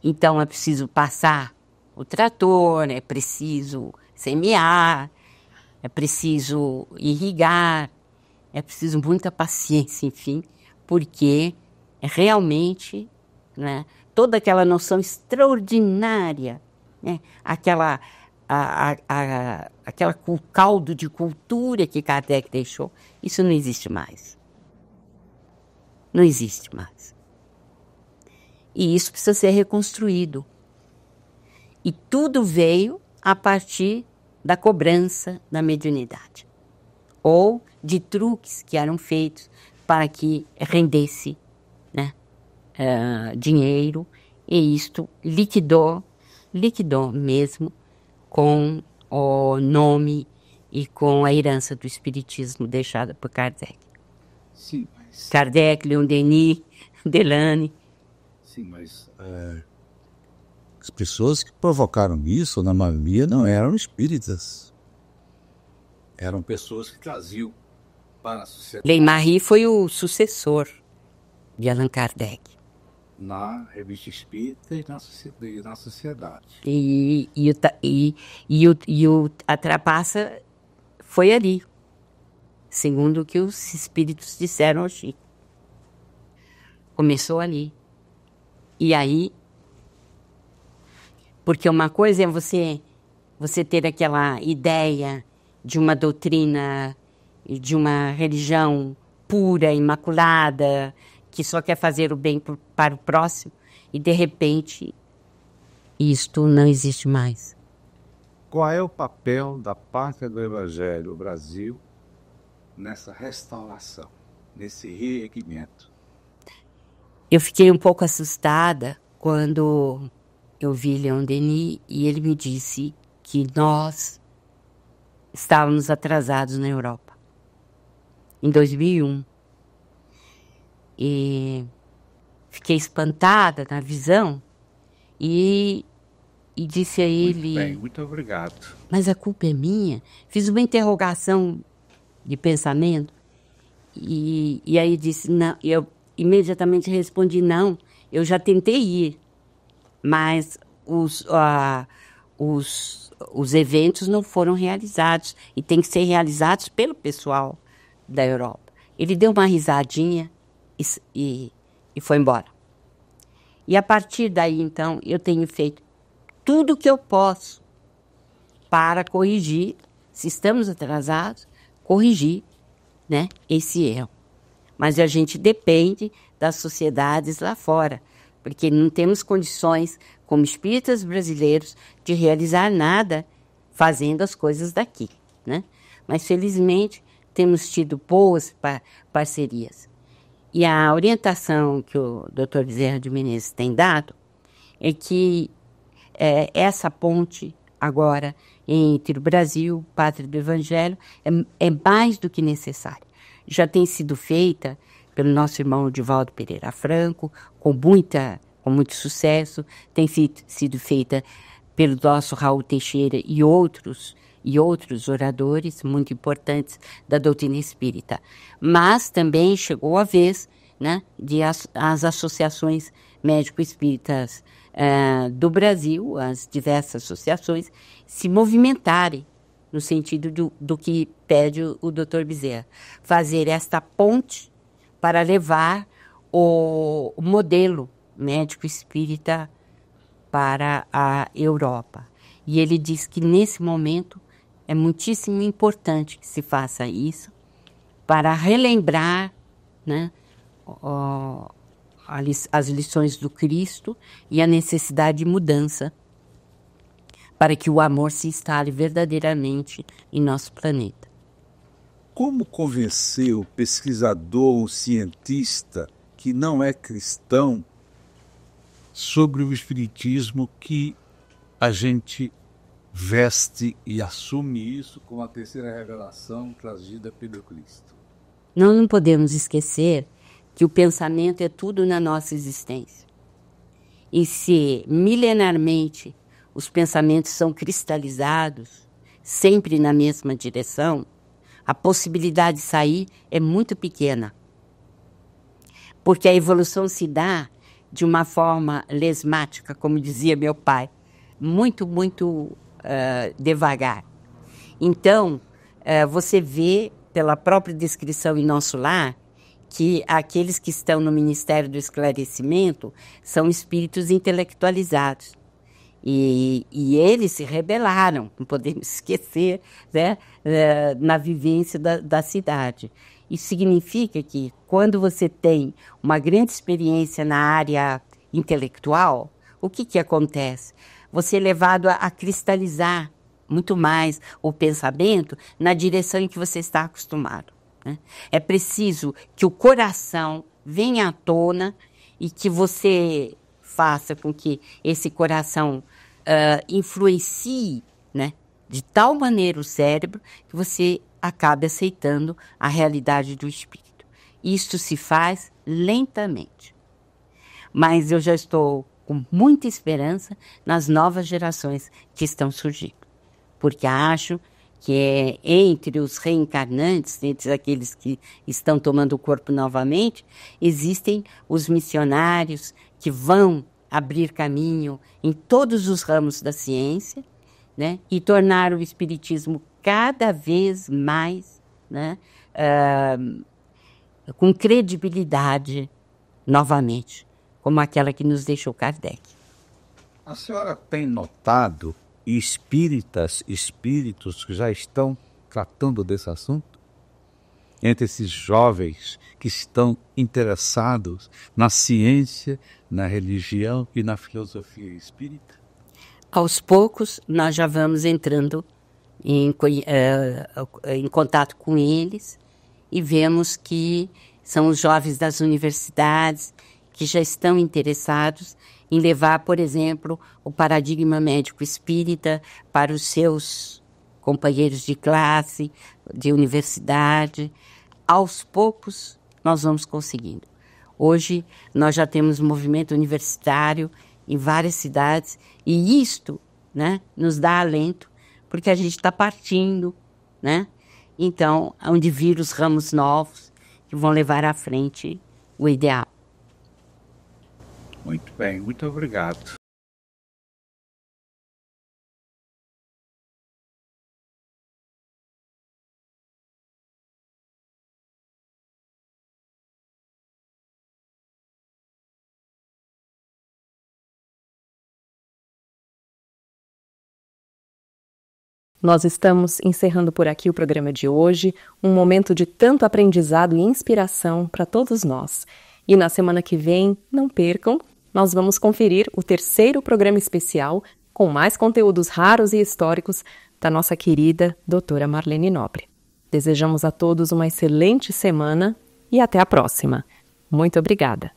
Então é preciso passar o trator, é preciso semear, é preciso irrigar, é preciso muita paciência, enfim, porque realmente, né, toda aquela noção extraordinária, né, aquela caldo de cultura que Kardec deixou, isso não existe mais. Não existe mais. E isso precisa ser reconstruído. E tudo veio a partir da cobrança da mediunidade. Ou de truques que eram feitos para que rendesse, né, dinheiro. E isto liquidou mesmo com o nome e com a herança do espiritismo deixada por Kardec. Sim, mas... Kardec, Leon Denis, Delane. Sim, mas as pessoas que provocaram isso, na maioria, não eram espíritas. Eram pessoas que traziam para a sociedade. Leymarie foi o sucessor de Allan Kardec. Na revista espírita e na sociedade. A trapaça foi ali, segundo o que os espíritos disseram ao Chico. Começou ali. E aí, porque uma coisa é você ter aquela ideia de uma doutrina, de uma religião pura, imaculada, que só quer fazer o bem para o próximo, e de repente isto não existe mais. qual é o papel da Pátria do Evangelho Brasil nessa restauração, nesse reerguimento? Eu fiquei um pouco assustada quando eu vi Leon Denis e ele me disse que nós estávamos atrasados na Europa, em 2001. E fiquei espantada na visão e disse a ele... Muito bem, muito obrigado. Mas a culpa é minha? Fiz uma interrogação de pensamento e aí disse... Não, eu imediatamente respondi não, eu já tentei ir, mas os eventos não foram realizados e tem que ser realizados pelo pessoal da Europa. Ele deu uma risadinha e foi embora. E a partir daí, então, eu tenho feito tudo o que eu posso para corrigir, se estamos atrasados, corrigir, né, esse erro. Mas a gente depende das sociedades lá fora, porque não temos condições, como espíritas brasileiros, de realizar nada fazendo as coisas daqui, né? Mas, felizmente, temos tido boas parcerias. E a orientação que o Dr. Bezerra de Menezes tem dado é que essa ponte agora entre o Brasil, Pátria do Evangelho, é mais do que necessária. Já tem sido feita pelo nosso irmão Divaldo Pereira Franco, com muito sucesso, tem sido feita pelo nosso Raul Teixeira e outros oradores muito importantes da doutrina espírita. Mas também chegou a vez, né, de as associações médico-espíritas do Brasil, as diversas associações, se movimentarem no sentido do que pede o Dr. Bezerra, fazer esta ponte para levar o modelo médico-espírita para a Europa. E ele diz que, nesse momento, é muitíssimo importante que se faça isso para relembrar, né, as lições do Cristo e a necessidade de mudança para que o amor se instale verdadeiramente em nosso planeta. Como convencer o pesquisador, o cientista que não é cristão sobre o espiritismo que a gente veste e assume isso como a terceira revelação trazida pelo Cristo? Nós não podemos esquecer que o pensamento é tudo na nossa existência. E se milenarmente os pensamentos são cristalizados, sempre na mesma direção, a possibilidade de sair é muito pequena. Porque a evolução se dá de uma forma lesmática, como dizia meu pai, muito, muito devagar. Então, você vê, pela própria descrição em Nosso Lar, que aqueles que estão no Ministério do Esclarecimento são espíritos intelectualizados. E eles se rebelaram, não podemos esquecer, né, na vivência da cidade. Isso significa que, quando você tem uma grande experiência na área intelectual, o que acontece? Você é levado a cristalizar muito mais o pensamento na direção em que você está acostumado, né? É preciso que o coração venha à tona e que você faça com que esse coração influencie, né, de tal maneira o cérebro que você acabe aceitando a realidade do espírito. Isso se faz lentamente. Mas eu já estou com muita esperança nas novas gerações que estão surgindo. Porque acho que entre os reencarnantes, entre aqueles que estão tomando o corpo novamente, existem os missionários que vão abrir caminho em todos os ramos da ciência, né, e tornar o espiritismo cada vez mais, né, com credibilidade novamente, como aquela que nos deixou Kardec. A senhora tem notado espíritos que já estão tratando desse assunto? Entre esses jovens que estão interessados na ciência, na religião e na filosofia espírita? Aos poucos, nós já vamos entrando em contato com eles e vemos que são os jovens das universidades que já estão interessados em levar, por exemplo, o paradigma médico espírita para os seus companheiros de classe, de universidade. Aos poucos, nós vamos conseguindo. Hoje, nós já temos movimento universitário em várias cidades, e isto, né, nos dá alento, porque a gente está partindo, né? Então, onde vir os ramos novos que vão levar à frente o ideal. Muito bem, muito obrigado. Nós estamos encerrando por aqui o programa de hoje, um momento de tanto aprendizado e inspiração para todos nós. E na semana que vem, não percam, nós vamos conferir o terceiro programa especial com mais conteúdos raros e históricos da nossa querida doutora Marlene Nobre. Desejamos a todos uma excelente semana e até a próxima. Muito obrigada!